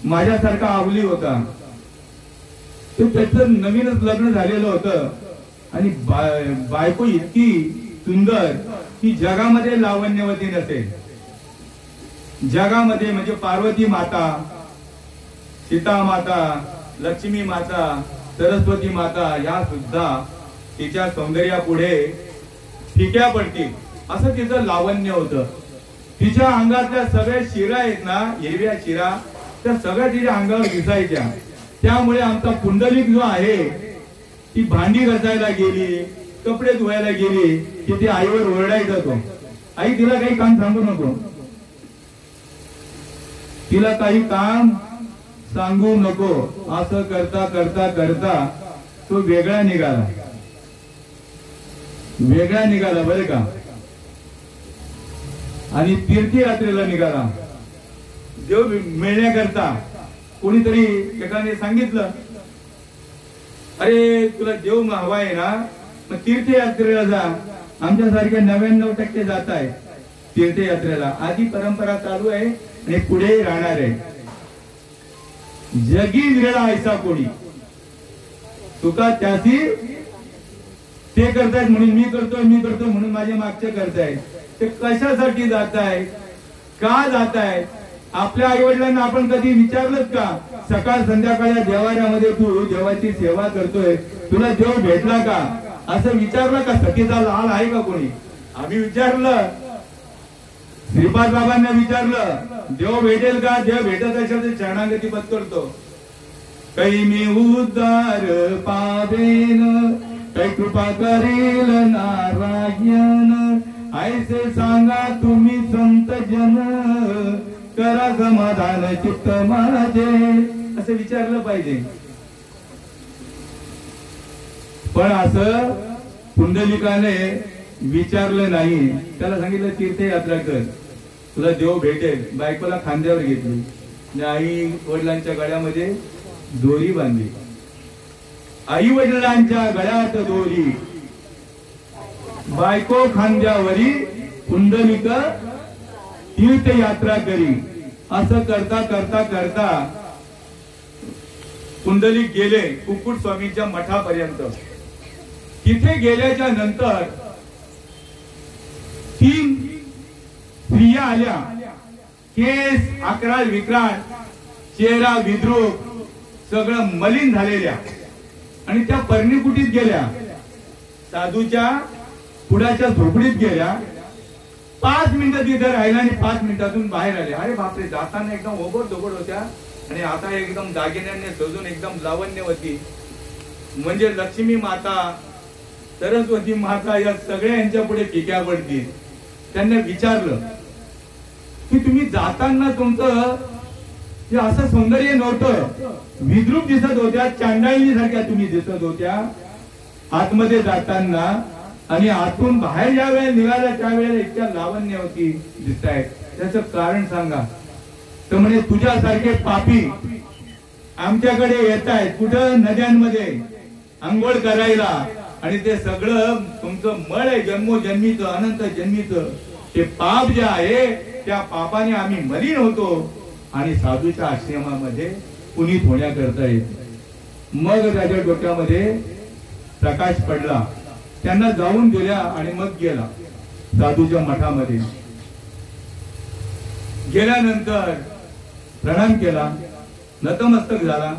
[SPEAKER 1] माझ्यासारखा आवली होता. त्याचं नवीनच लग्न झालेलं होतं आणि बायको इतकी सुंदर की जगामध्ये लावण्यवती नसेल. जगामध्ये म्हणजे पार्वती माता, सीता माता, लक्ष्मी माता, सरस्वती माता या सुद्धा तिच्या सौंदर्यापुढे फिक्या पडतील असं तिचं लावण्य होतं. तिच्या अंगातल्या सगळ्या शिरा आहेत ना, हिरव्या शिरा, त्या सगळ्या तिच्या अंगावर दिसायच्या. त्यामुळे आमचा पुंडलिक जो आहे ती भांडी घासायला गेली, कपडे धुवायला गेली की ती आईवर ओरडायचा तो, आई तिला काही काम सांगू नको, तिला काही काम सांगू नको. असं करता करता करता तो वेगळा निघाला बरं का. आणि तीर्थयात्रेला निघाला देव मिळण्याकरता. कोणीतरी एकाने सांगितलं, अरे तुला देव हवा आहे ना, मग तीर्थयात्रेला जा. आमच्यासारख्या 99% जात आहे तीर्थयात्रेला. आधी परंपरा चालू आहे आणि पुढे राहणार आहे. जगी विरळा ऐसा कोणी, तुका त्याची ते करतायत म्हणून मी करतो म्हणून माझ्या मागचे करतायत. ते कशासाठी जात आहे, का जात आहे? आपल्या आई वडिलांना आपण कधी विचारलंच का? सकाळ संध्याकाळ देवाऱ्यामध्ये तू देवाची सेवा करतोय, तुला देव भेटला का असं विचारलं का? सखीचा लाल आहे का कोणी? आम्ही विचारलं, श्रीपाद बाबांना विचारलं, देव भेटेल का? देव भेटत असेल तर शरणागती पत्करतो. काही मी उद्धार पावेन, काही कृपा करेल नारायण, ऐसे सांगा तुम्ही संत जन, करा समाधान चित्त माझे, असं विचारलं पाहिजे. पण असं पुंडलिकाने विचारलं नाही. त्याला सांगितलं तीर्थयात्रा कर, तुला देव भेटेल. बायकोला खांद्यावर घेतली, आई वडिलांच्या गळ्यामध्ये दोरी बांधली. आई वडिलांच्या गळ्यात दोरी, बायको खांद्यावरी, पुंडलिक तीर्थयात्रा करी. असं करता करता करता पुंडलिक गेले कुक्कुट स्वामींच्या मठापर्यंत. तिथे गेल्याच्या नंतर 3 स्त्रिया आल्या, केस अकराळ विक्राळ, चेहरा विद्रूप, सगळं मलिन झालेल्या, आणि त्या पर्णीकुटीत गेल्या, साधूच्या पुढाच्या झोपडीत गेल्या. 5 मिनिटं तिथे राहिला आणि 5 मिनिटातून बाहेर आले. अरे बापरे, जाताना एकदम ओबड दोबड होत्या आणि आता एकदम दागिन्याने सजून एकदम लावण्यवती, म्हणजे लक्ष्मी माता, सरस्वती माता या सगळ्या यांच्या पुढे फिक्या पडतील. त्यांना विचारलं की तुम्ही जाताना तुमचं हे असं सौंदर्य नव्हतं, विद्रूप दिसत होत्या, चांडाळी सारख्या तुम्ही दिसत होत्या आतमध्ये जाताना, आणि आतून बाहेर ज्या वेळेला निघाल्या त्यावेळेला इतक्या लावण्यवती दिसत आहेत, त्याचं कारण सांगा. तर म्हणे तुझ्यासारखे पापी आमच्याकडे येत आहेत कुठं, नद्यांमध्ये आंघोळ करायला, आणि ते सगळं तुमचं मळ आहे जन्मोजन्मीचं, अनंत जन्मीचं. ते पाप जे आहे त्या पापाने आम्ही मलिन होतो आणि साधूच्या आश्रमामध्ये पुनीत होण्याकरता येत. मग त्याच्या डोक्यामध्ये प्रकाश पडला. त्यांना जाऊन दिल्या आणि मग गेला साधूच्या मठामध्ये. गेल्यानंतर प्रणाम केला, नतमस्तक झाला.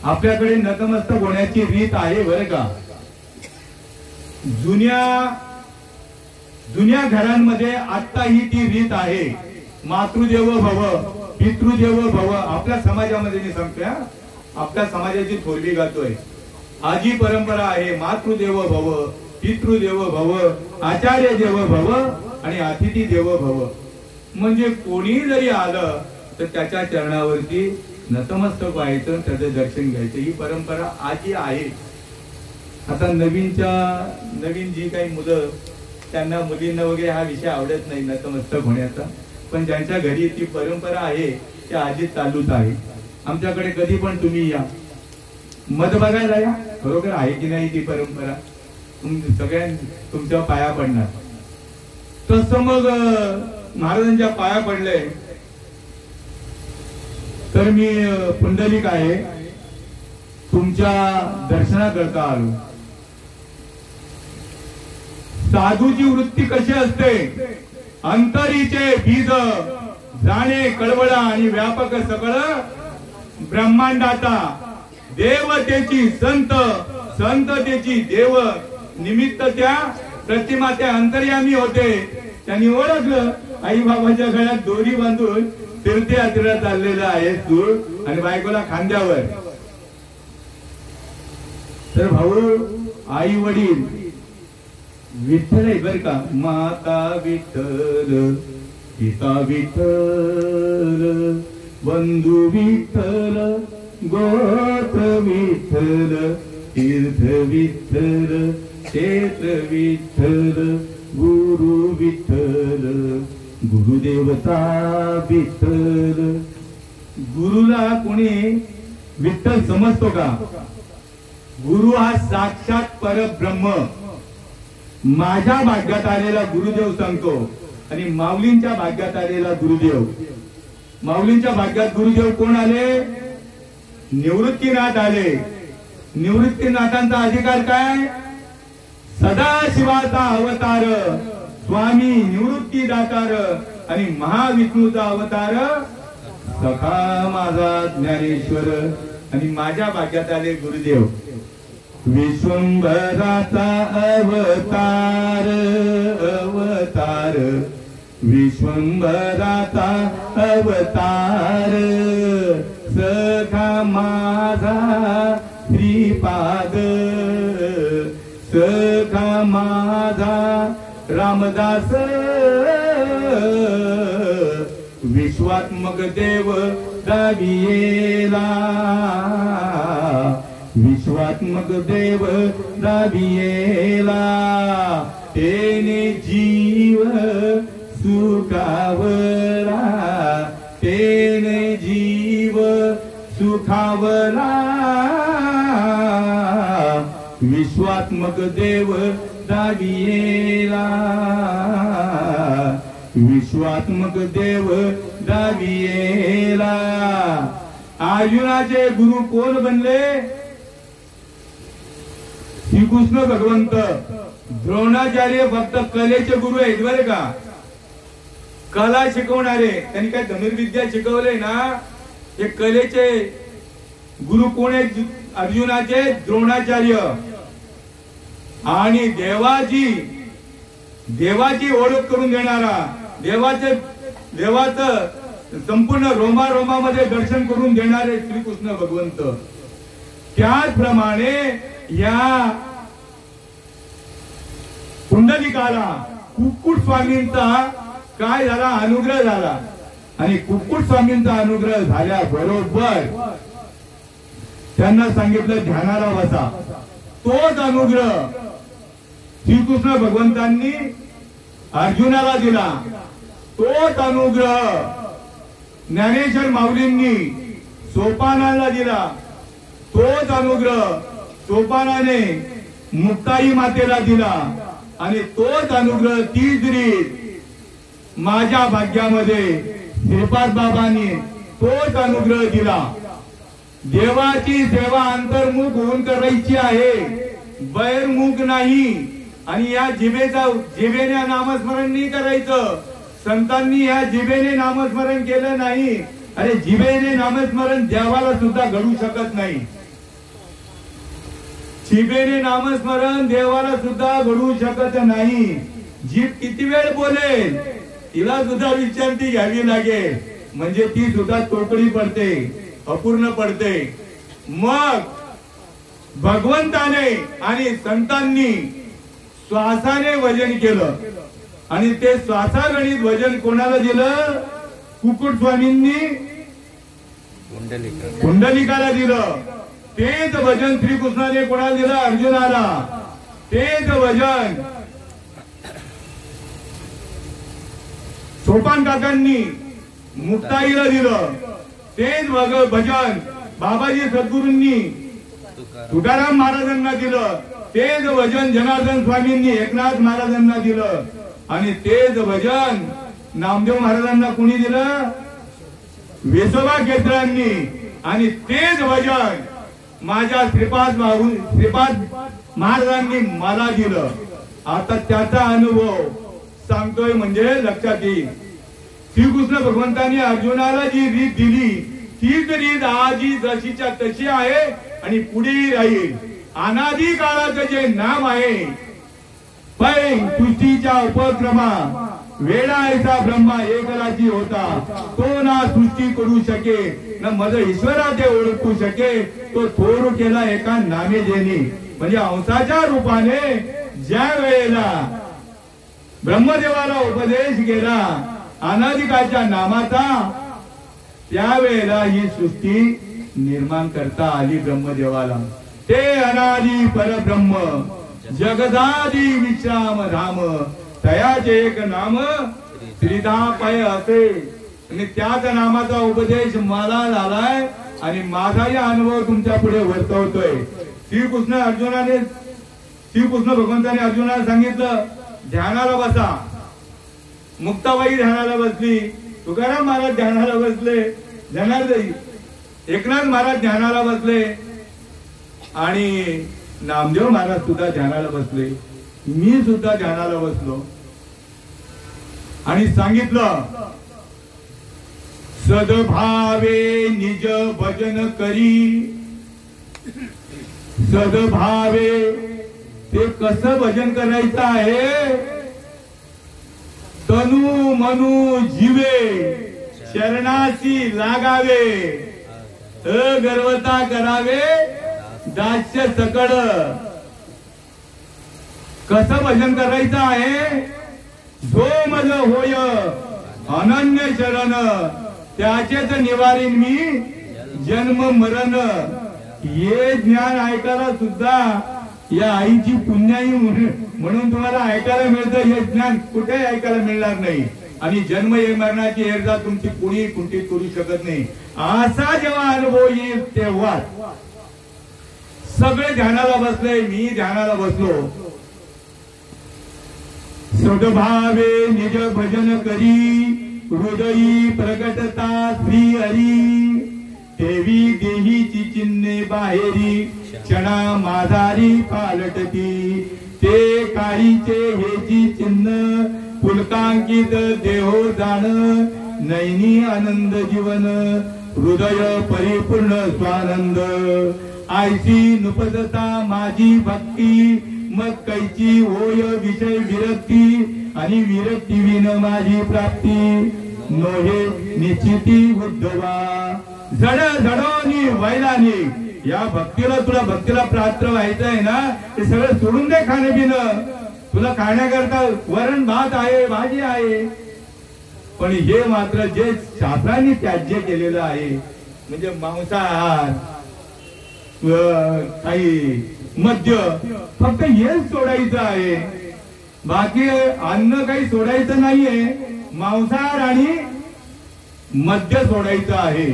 [SPEAKER 1] आपल्याकडे नतमस्तक होण्याची रीत आहे बरं का. जुन्या घरांमध्ये आत्ताही ती रीत आहे. मातृदेवो भव, पितृदेवो भव. आपल्या समाजामध्ये मी सांगतोय, आपल्या समाजाची थोरवी गातोय. आजी परंपरा आहे, मातृदेवो भव, पितृदेवो भव, आचार्य देवो भव आणि अतिथी देवो भव. म्हणजे कोणी जरी आलं तर त्याच्या चरणावरती नतमस्तक व्हायचं, त्याचं दर्शन घ्यायचं. ही परंपरा आजही आहे. आता नवीन जी काही मुलं, त्यांना मुलींना वगैरे हा विषय आवडत नाही नतमस्तक होण्याचा, पण ज्यांच्या घरी ती परंपरा आहे त्या आधी चालूच आहे. आमच्याकडे कधी पण तुम्ही या, मत बघायला या, बरोबर आहे की नाही ती परंपरा, सगळ्या तुमच्या पाया पडणार. तसं मग महाराजांच्या पाया पडले. तर मी पुंडलिक आहे, तुमच्या दर्शनाकरता आलो. साधूची वृत्ती कशी असते? अंतरीचे बीज जाणे कळवळा आणि व्यापक सगळं ब्रह्मांडाचा. देवतेची संत, संततेची देव, निमित्त त्या प्रतिमा त्या अंतर्यामी होते. त्यांनी ओळखलं, आई बाबाच्या गळ्यात दोरी बांधून तीर्थयात्रेला चाललेला आहे तू, आणि बायकोला खांद्यावर. तर भाऊ, आई वडील विठ्ठल आहे बर का. माता विठ्ठल, पिता विठ्ठल, बंधू विठ्ठल, गोत्र विठ्ठल, तीर्थ विठ्ठल, क्षेत्र विठ्ठल, गुरु विठ्ठल, गुरुदेवता विठ्ठल. गुरुला कोणी विठ्ठल समजतो का? गुरु हा साक्षात परब्रह्म. माझ्या भाग्यात आलेला गुरुदेव सांगतो, आणि माऊलींच्या भाग्यात आलेला गुरुदेव. माऊलींच्या भाग्यात गुरुदेव कोण आले? निवृत्तीनाथ आले. निवृत्तीनाथांचा अधिकार काय? सदाशिवाचा अवतार स्वामी निवृत्ती दातार, आणि महाविष्णूचा अवतार सखा माझा ज्ञानेश्वर. आणि माझ्या भाग्यात आले गुरुदेव. विश्वंभराचा अवतार, अवतार, विश्वंभराचा अवतार, सखा माझा श्रीपाद, सखा माझा रामदास. विश्वात्मक देव दावियेला, विश्वात्मक देव दावियेला, तेने जीव सुखावला, तेने जीव सुखावला. विश्वात्मक देव दावियेला, विश्वात्मक देव दावियेला. अर्जुनाचे गुरु कोण बनले? श्रीकृष्ण भगवंत. द्रोणाचार्य फक्त कलेचे गुरु आहेत बरे का, कला शिकवणारे. त्यांनी काय धनुर्विद्या शिकवले ना, हे कलेचे गुरु कोण आहेत? अर्जुनाचे द्रोणाचार्य. आणि देवाची ओळख करून देणारा, देवाचं संपूर्ण रोमामध्ये दर्शन करून देणारे श्रीकृष्ण भगवंत. त्याचप्रमाणे या पुंडलिकाला कुक्कुट स्वामींचा काय झाला? अनुग्रह झाला. आणि कुक्कुट स्वामींचा अनुग्रह झाल्याबरोबर त्यांना सांगितलं ध्यानाला बसा. तोच अनुग्रह श्रीकृष्ण भगवंतांनी अर्जुनाला दिला. तोच अनुग्रह ज्ञानेश्वर माऊलींनी सोपानाला दिला. तोच अनुग्रह सोपानाने मुक्ताई मातेला दिला. आणि तोच अनुग्रह तीच रीत माझ्या भाग्यामध्ये श्रीपाद बाबांनी तोच अनुग्रह दिला. देवाची सेवा अंतर्मुख होऊन करायची आहे, बहिर्मुख नाही. आणि या जिभेने नामस्मरण नाही करायचं. संतांनी या जिभेने नामस्मरण केलं नाही. अरे जिभेने नामस्मरण देवाला सुद्धा घडू शकत नाही. जिभेने नामस्मरण देवाला सुद्धा घडू शकत नाही. जीभ किती वेळ बोलेल तिला सुद्धा विश्रांती घ्यावी लागेल, म्हणजे ती सुद्धा तोकडी पडते, अपूर्ण पडते. मग भगवंताने आणि संतांनी श्वासाने वजन केलं. आणि ते श्वासागणित वजन कोणाला दिलं? कुकुट स्वामींनी कुंडलिकाला दिलं. तेच भजन श्रीकृष्णाने कोणाला दिलं? अर्जुनाला. तेच भजन सोपान काकांनी मुक्ताईला दिलं. तेच भजन बाबाजी सद्गुरूंनी तुकाराम महाराजांना दिलं. तेच भजन जनार्दन स्वामींनी एकनाथ महाराजांना दिलं. आणि तेच भजन नामदेव महाराजांना कुणी दिलं? वेसोबा केंद्रांनी. आणि तेच भजन माझ्या श्रीपाद महाराजांनी मला दिलं. आता त्याचा अनुभव सांगतोय म्हणजे लक्षात येईल. श्रीकृष्ण भगवंतांनी अर्जुनाला जी रीत दिली तीच रीत आजी जशीच्या तशी आहे आणि पुढे राहील. अनादी काळाचं जे नाम आहे पै सृष्टीच्या उपक्रमा वेळा ऐसा ब्रह्मा एकलाची होता. तो ना सृष्टी करू शके न मज ईश्वरा ते ओळखू शके. तो थोर केला एका नामे जेनी. म्हणजे अंशाच्या रूपाने ज्या वेळेला ब्रह्मदेवाला उपदेश केला अनादिकाळच्या नामाचा त्यावेळेला ही सृष्टी निर्माण करता आली ब्रह्मदेवाला. ते अनादी परब्रह्म जगदादी विश्राम धाम तयाचे एक नाम त्रिधा पाय असे. आणि त्याच नामाचा उपदेश मला झालाय आणि माझाही अनुभव तुमच्या पुढे वर्तवतोय. श्रीकृष्ण भगवंताने अर्जुनाला सांगितलं ध्यानाला बसा. मुक्ताबाई ध्यानाला बसली. तुकाराम महाराज ध्यानाला बसले. एकनाथ महाराज ध्यानाला बसले. आणि नामदेव महाराज सुद्धा ध्यानाला बसले. मी सुद्धा ध्यानाला बसलो आणि सांगितलं सद्भावे निज भजन करी. सद्भावे ते कसं भजन करायचं आहे? तनु मनु जीवे शरणाशी लागावे. अगर्वता करावे दास्य सकड. कसं भजन करायचं आहे? जो मज होय अनन्य शरण त्याचेच निवारीन मी जन्म मरण. हे ज्ञान ऐकायला सुद्धा या आईची पुण्याई म्हणून तुम्हाला ऐकायला मिळतं. हे ज्ञान कुठे ऐकायला मिळणार नाही. आणि जन्म मरणाची हेरजा तुमची कुणी कुंठित करू शकत नाही. असा जेव्हा अनुभव येईल तेव्हा सगळे ध्यानाला बसले. मी ध्यानाला बसलो. सद्भावे निज भजन करी हृदयी प्रकटता श्री हरी. देवी देहीची चिन्हे बाहेरी क्षणा माधारी पालटती. ते काळीचे हेची चिन्ह पुलकांकित देहो जाण. नैनी आनंद जीवन हृदय परिपूर्ण स्वानंद. आयसी नुपदता माझी भक्ती मग कैची होय विषय विरक्ती. आणि विरक्ती विन माझी प्राप्ती नोहे निश्चिती उद्धवा. जड जडोनी वैलानी. या भक्तीला तुला भक्तीला पात्र व्हायचं आहे ना ते सगळं सोडून दे खाणं पिणं. तुला खाण्याकरता वरण भात आहे भाजी आहे. पण हे मात्र जे शास्त्रांनी त्याज्य केलेलं आहे म्हणजे मांसाहार काही मद्य फक्त हेच सोडायचं आहे. बाकी अन्न काही सोडायचं नाहीये. मांसाहार आणि मद्य सोडायचं आहे.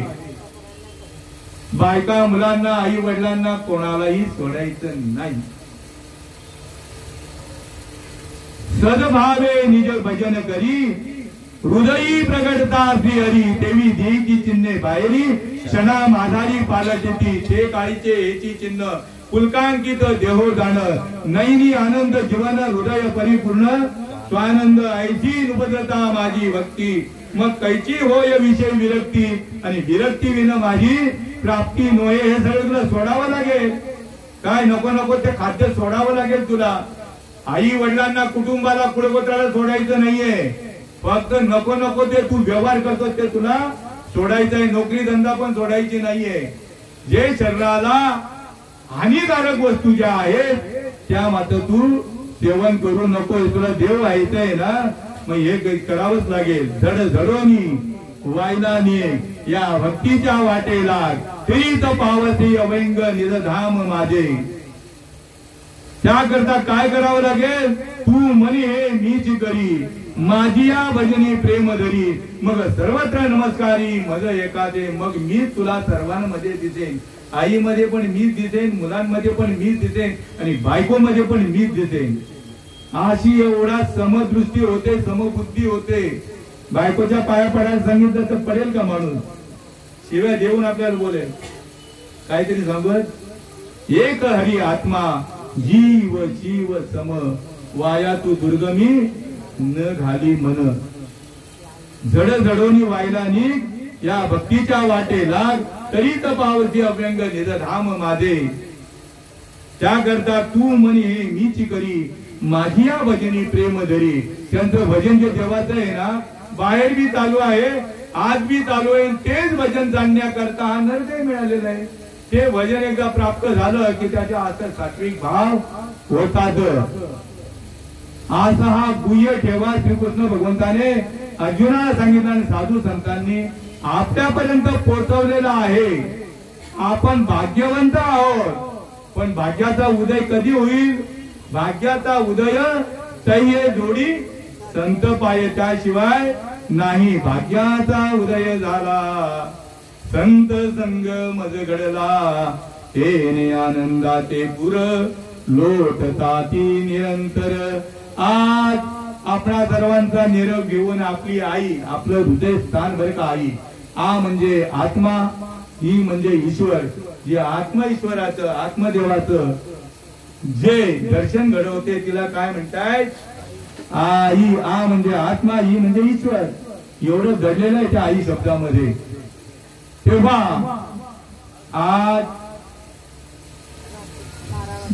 [SPEAKER 1] बायका मुलांना आई वडिलांना कोणालाही सोडायचं नाही. सद्भावे निज भजन करी हृदयी प्रगटता श्री हरी. देवी देहीची चिन्हे बाहेरी क्षणा माधारी पालटती. ते काळीचे हेची चिन्ह पुलकांकित देहो जाण. नैनी आनंद जीवन हृदय परिपूर्ण स्वानंद. ऐशी नुपदता माझी भक्ती मग कैची होय विषय विरक्ती. आणि विरक्ती विन माझी प्राप्ती नोहे. हे सगळं तुला सोडावं लागेल. काय नको नको ते खाद्य सोडावं लागेल तुला. आई वडिलांना कुटुंबाला कुळगोत्राला सोडायचं नाहीये. फक्त नको नको ते तू व्यवहार करतो ते तुला सोडायचं आहे. नोकरी धंदा पण सोडायची नाहीये. जे शरीराला हानिकारक वस्तू ज्या आहेत त्या मात्र तू सेवन करू नको. तुला देव व्हायचंय ना मग हे करावंच लागेल. धड धडोनी वायला निघ या भक्तीच्या वाटेला तीच पावती अभंग निजधाम माझे. त्याकरता काय करावं लागेल? तू म्हणे हे मीच करी माझी या भजनी प्रेम धरी मग सर्वत्र नमस्कारी मज एकादे. मग मी तुला सर्वांमध्ये दिसेन. आईमध्ये पण मीच दिसेन, मुलांमध्ये पण मीच दिसेन आणि बायकोमध्ये पण मीच दिसेन. अशी एवढा समदृष्टी होते, समबुद्धी होते. बायकोच्या पाया पडायला सांगितलं तर पडेल का माणूस? शिवाय देऊन आपल्याला बोलेल काहीतरी सांगत. एक हरी आत्मा जीव जीव सम वाया तू दुर्गमी न घाली मन. जड जडोनी वायला निघ या भक्तीच्या वाटे लाग तरी पावती अभ्यंग निजधाम माझे. त्याकरता तू म्हणे हे मीच करी माझी या भजनी प्रेम धरी. त्यांचं भजन जे देवाचं आहे ना, बाहेर बी चालू आहे, आज बी चालू आहे. तेच भजन जाणण्याकरता हा नरदय मिळालेला आहे. ते भजन एकदा प्राप्त झालं की त्याच्या हातात सात्विक भाव होतात. असा हा गुह्य ठेवा श्रीकृष्ण भगवंताने अर्जुनाला सांगितलं आणि साधू संतांनी आपल्यापर्यंत पोहोचवलेला आहे. आपण भाग्यवंत आहोत. पण भाग्याचा उदय कधी होईल? भाग्याचा उदय तैये जोडी संत पाये त्याशिवाय नाही. भाग्याचा उदय झाला संत संग मज घडला तेने आनंदाचे पुर लोटताती निरंतर. आज आपल्या सर्वांचा निरोप घेऊन आपली आई, आपलं हृदय स्थान बरं का आई. आ म्हणजे आत्मा, ही म्हणजे ईश्वर. जे आत्म ईश्वराचं आत्मदेवाचं जे दर्शन घडवते तिला काय म्हणतायत? आई. आ म्हणजे आत्मा, ही म्हणजे ईश्वर. एवढं घडलेलं आहे त्या आई शब्दामध्ये. तेव्हा आज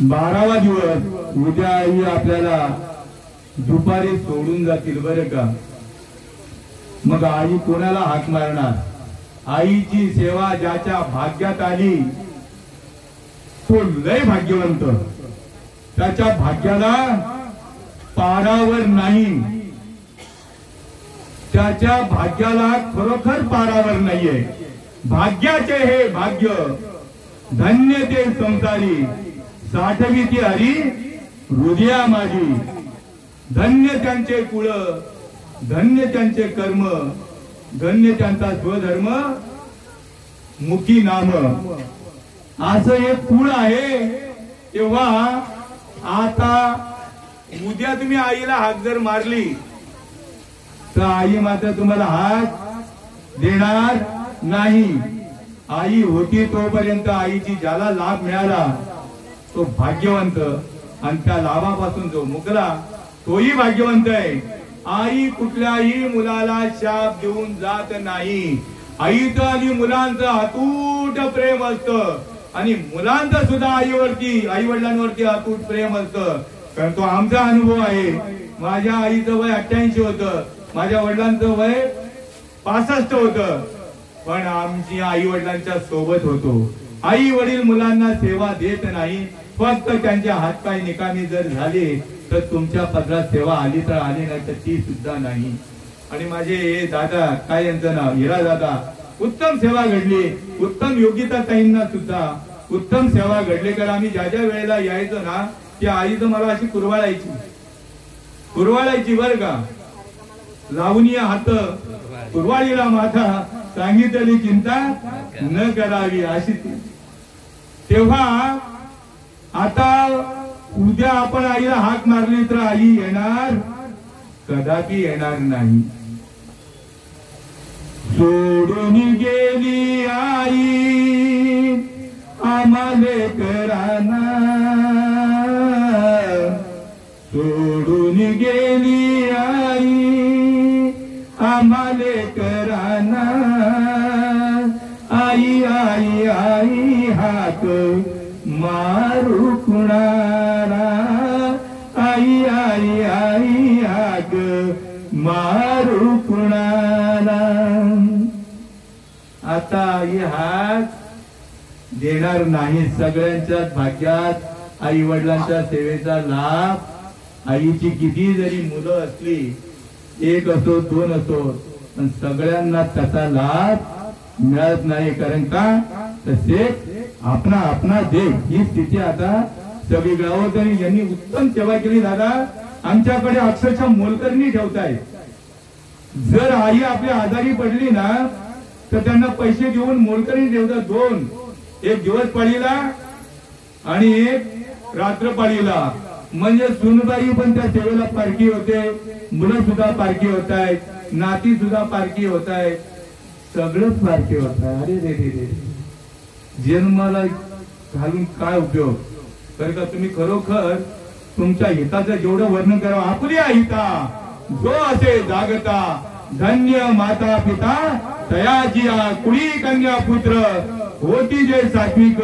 [SPEAKER 1] 12वा दिवस. उद्या आई आपल्याला दुपारी सोडून जातील बरं का. मग आई कोणाला हाक मारणार? आईची सेवा ज्याच्या भाग्यात आली तो लय भाग्यवंत. त्याच्या भाग्याला पारावर नाही. त्याच्या भाग्याला खरोखर पारावर नाहीये. भाग्याचे हे भाग्य धन्य ते संसारी साठवी ती हरी हृदया माझी. धन्य त्यांचे कुळ, धन्य त्यांचे कर्म, धन्य त्यांचा स्वधर्म मुखी नाम. असं एक कुळ आहे. तेव्हा आता उद्या तुम्ही आईला हाक जर मारली तर आई मात्र तुम्हाला हाक देणार नाही. आई होती तोपर्यंत आईची ज्याला लाभ मिळाला तो भाग्यवंत, आणि त्या लाभापासून जो मुकला तोही भाग्यवंत आहे. आई कुठल्याही मुलाला शाप देऊन जात नाही. आईचं आणि मुलांचं अतूट प्रेम असतं आणि मुलांचं सुद्धा आईवरती, आई वडिलांवरती अतूट प्रेम असतं. कारण तो आमचा अनुभव आहे. माझ्या आईचं वय 88 होतं, माझ्या वडिलांचं वय 65 होतं. पण आमची आई वडिलांच्या सोबत होतो. आई वडील मुलांना सेवा देत नाही. फक्त त्यांचे हातपाय निकामी जर झाले तर तुमच्या पदरात सेवा आली तर आली, नाही तर ती सुद्धा नाही. आणि माझे हे दादा, काय यांचं नाव, हिरा दादा, उत्तम सेवा घडली. उत्तम योग्यता ताईंना सुद्धा उत्तम सेवा घडली. कारण आम्ही ज्या ज्या वेळेला यायचो ना, त्या आई तर मला अशी कुरवाळायची बर का. लावणी हात कुरवाळीला माथा, सांगितलेली चिंता न करावी अशी. तेव्हा आता उद्या आपण आईला हाक मारली तर आई येणार? कदापि येणार नाही. सोडून गेली आई आम्हाले कराना, सोडून गेली आई आम्हाले कराना. आई आई आई हाक मारू कुणाला, आई आई आई हाक मारू कुणाला. आता आई हाक देणार नाही. सगळ्यांच्याच भाग्यात आई वडिलांच्या सेवेचा लाभ, आईची किती जरी मुलं असली, 1 असो 2 असो,
[SPEAKER 2] पण सगळ्यांना त्याचा लाभ मिळत नाही. कारण का तसे आपणा आपणा देव ही स्थिती आता सगळीकडे होत. आणि यांनी उत्तम सेवा केली दादा. आमच्याकडे अक्षरशः मोलकरणी ठेवताय. जर आई आपल्या आजारी पडली ना तर त्यांना पैसे देऊन मोलकरणी ठेवतात. 2, एक दिवस पाळीला आणि एक रात्र पाळीला. म्हणजे सुनबाई पण त्या सेवेला पारखी होते, मुलं सुद्धा पारखी होत आहेत, नाती सुद्धा पारखी होत आहेत, सगळंच पारखी होत आहे. अरे रे रे रे, जन्माला घालून काय उपयोग. तर का तुम्ही खरोखर तुमच्या हिताचं जेवढं वर्णन करावं. आपल्या हिता जो असे जागता धन्य माता पिता तयाची कुळी कन्या पुत्र होती जे सात्विक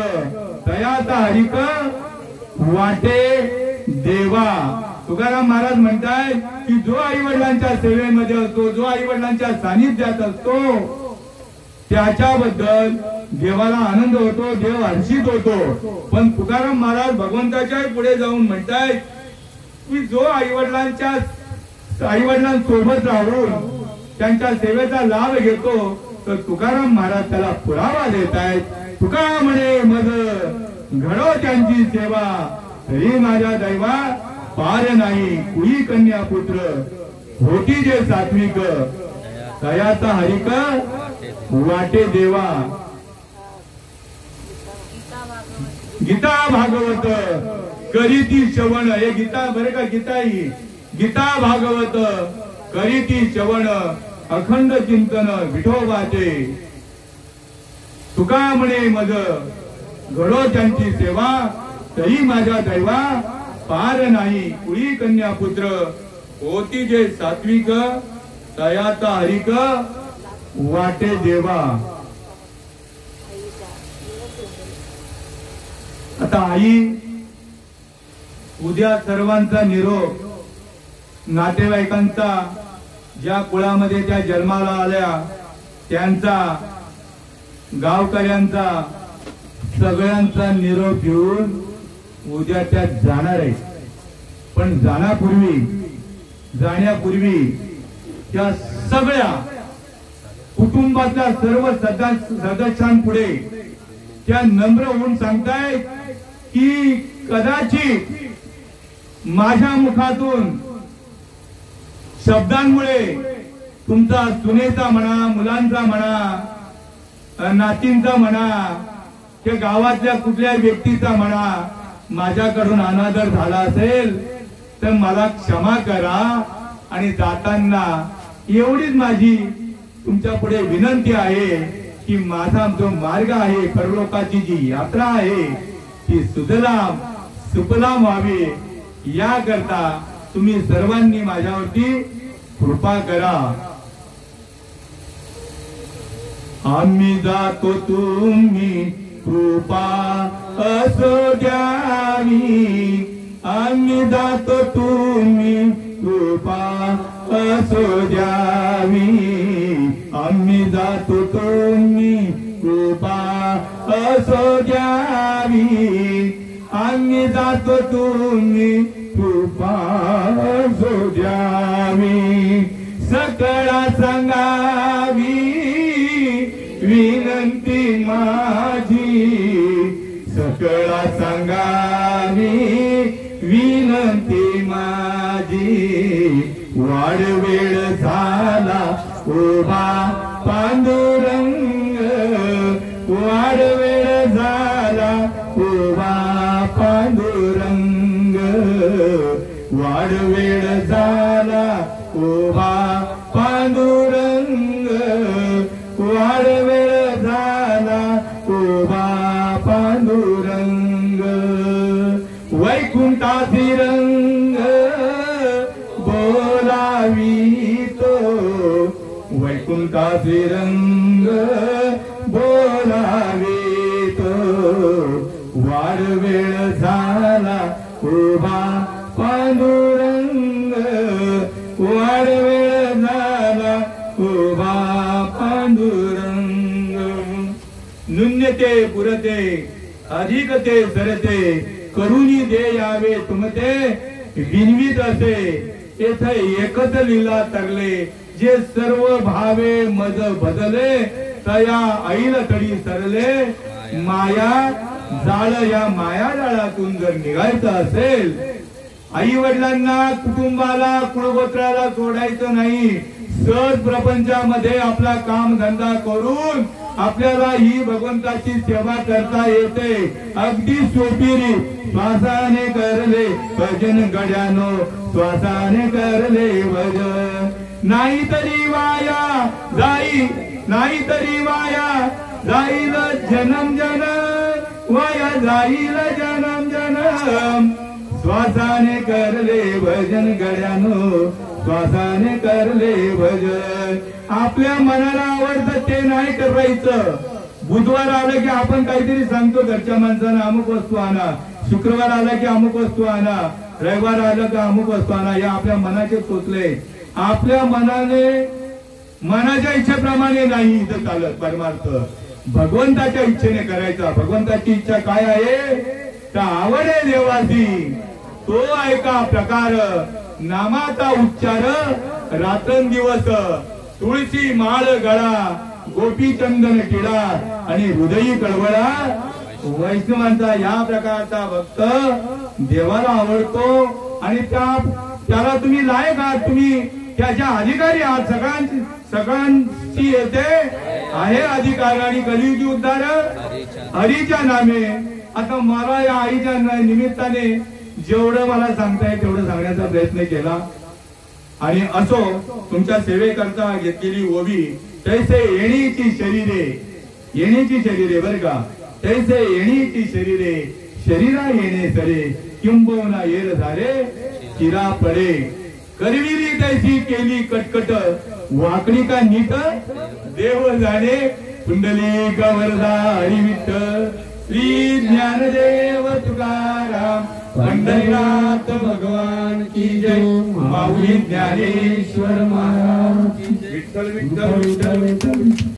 [SPEAKER 2] तयाचा हरिक वाटे देवा. तुकाराम महाराज म्हणताय की जो आई वडिलांच्या सेवेमध्ये असतो, जो आई वडिलांच्या सानिध्यात असतो, त्याच्याबद्दल देवाला आनंद होतो, देव हर्षित होतो. पण तुकाराम महाराज भगवंताच्या पुढे जाऊन म्हणताय की जो आई वडिलांसोबत राहून त्यांच्या सेवेचा लाभ घेतो तर तुकाराम महाराज त्याला पुरावा देत आहेत. तुका म्हणे मज घडो त्यांची सेवा तरी माझ्या दैवा पार नाही. कुळी कन्या पुत्र होती जे सात्विक तयाचा हरिक वाटे देवा. गीता भागवत करीती श्रवण. हे गीता बरे का, गीता ही गीता भागवत करीती श्रवण अखंड चिंतन विठोबाचे. तुका म्हणे मज घडो त्यांची सेवा तरी माझ्या दैवा पार नाही. कुळी कन्या पुत्र होती जे सात्विक तयाचा हरिक वाटे देवा. आता आई उद्या सर्वांचा निरोप, नातेवाईकांचा, ज्या कुळामध्ये त्या जन्माला आल्या त्यांचा, गावकऱ्यांचा, सगळ्यांचा निरोप घेऊन उद्या त्या जाणार आहे. पण जाण्यापूर्वी त्या सगळ्या कुटुंबाच्या सर्व सदस्यांपुढे त्या नम्र होऊन सांगताय की कदाचित माझ्या मुखातून शब्दांमुळे तुमचा सुनेचा म्हणा, मुलांचा म्हणा, नातींचा म्हणा, त्या गावातल्या कुठल्या व्यक्तीचा म्हणा माझ्याकडून अनादर झाला असेल तर मला क्षमा करा. आणि जाताना एवढीच माझी तुमच्या पुढे विनंती आहे की माझा जो मार्ग आहे, परलोकाची जी यात्रा आहे ती सुजलाम सुफलाम व्हावी, याकरता तुम्ही सर्वांनी माझ्यावरती कृपा करा. आम्ही जातो तुम्ही कृपा असो द्यावी. आम्ही जातो तुम्ही कृपा असो द्यावी. आम्ही जातो तुम्ही कृपा असो द्यावी. आम्ही जातो तुम्ही कृपा असो द्यावी. सकळा सांगावी विनंती माझी. सकळा सांगावी विनंती माझी. वाडवेळ झाला उभा पांडुरंग. वाडवेळ झाला उभा पांडुरंग. वाडवेळ झाला उभा पांडुरंग. वाडवेळ झाला उभा पांडुरंग. वैकुंठाची रंग बोलावितो. वैकुंठाची रंग बोलावितो. वाडवेळ झाला उभा पांडुरंग. वाडवेळ झाला उभा पांडुरंग. नुन्यते पुरते अधिकते सरते करुणी दे यावे तुमते. विनवीत असे येथे एकच लीला तरले जे सर्व भावे मज बदले तया ऐल तडी सरले माया जाळ या माया जाळातून जर निघायचं असेल आई वडिलांना कुटुंबाला कुळगोत्राला सोडायचं नाही सहज प्रपंचामध्ये आपला काम धंदा करून आपल्याला ही भगवंताची सेवा करता येते अगदी सोपीरी श्वासाने करले भजन गड्यानो श्वासाने करले भजन नाहीतरी वाया जाईल जन्म जन्म वाया जाईल जन्म जन्म श्वासाने करले भजन गड्यानो श्वासाने करले भजन आपल्या मनाला आवडतं ते नाही करायचं बुधवार आलं की आपण काहीतरी सांगतो घरच्या माणसांना अमुक वस्तू आणा शुक्रवार आला की अमुक वस्तू आणा रविवार आलं की अमुक वस्तू आणा या आपल्या मनाचे तोतले आपल्या मनाने मनाच्या इच्छेप्रमाणे नाही इथं चालत परमार्थ भगवंताच्या इच्छेने करायचा भगवंताची इच्छा काय आहे तर आवडे देवासी तो ऐका प्रकार नामाचा उच्चार रात्रंदिवस तुळशी माळ गळा गोपी चंदन टिळा आणि हृदयी कळवळा वैष्णवांचा या प्रकारचा भक्त देवाला आवडतो आणि त्याला तुम्ही लायक आहात तुम्ही त्याच्या अधिकारी आहात सगळ्यांची येते आहे अधिकार आणि कलियुगी उद्धार हरीच्या नामे आता मला या आईच्या निमित्ताने जेवढं मला सांगताय तेवढं सांगण्याचा प्रयत्न केला आणि असो तुमच्या सेवेकरता घेतलेली ओवी तैसे येणीची शरीरे बर का तैसे येणीची शरीरे शरीरा येणे सरे किंबहुना येर झाले चिरा पडे करविरी तैसी केली कटकट वाकडी का नीट देव जाणे कुंडली गवरदा हरिविठ्ठल श्री ज्ञानदेव तुकाराम पंढरीनाथ भगवान की जय माऊली ज्ञानेश्वर महाराज विठ्ठल विठ्ठल विठ्ठल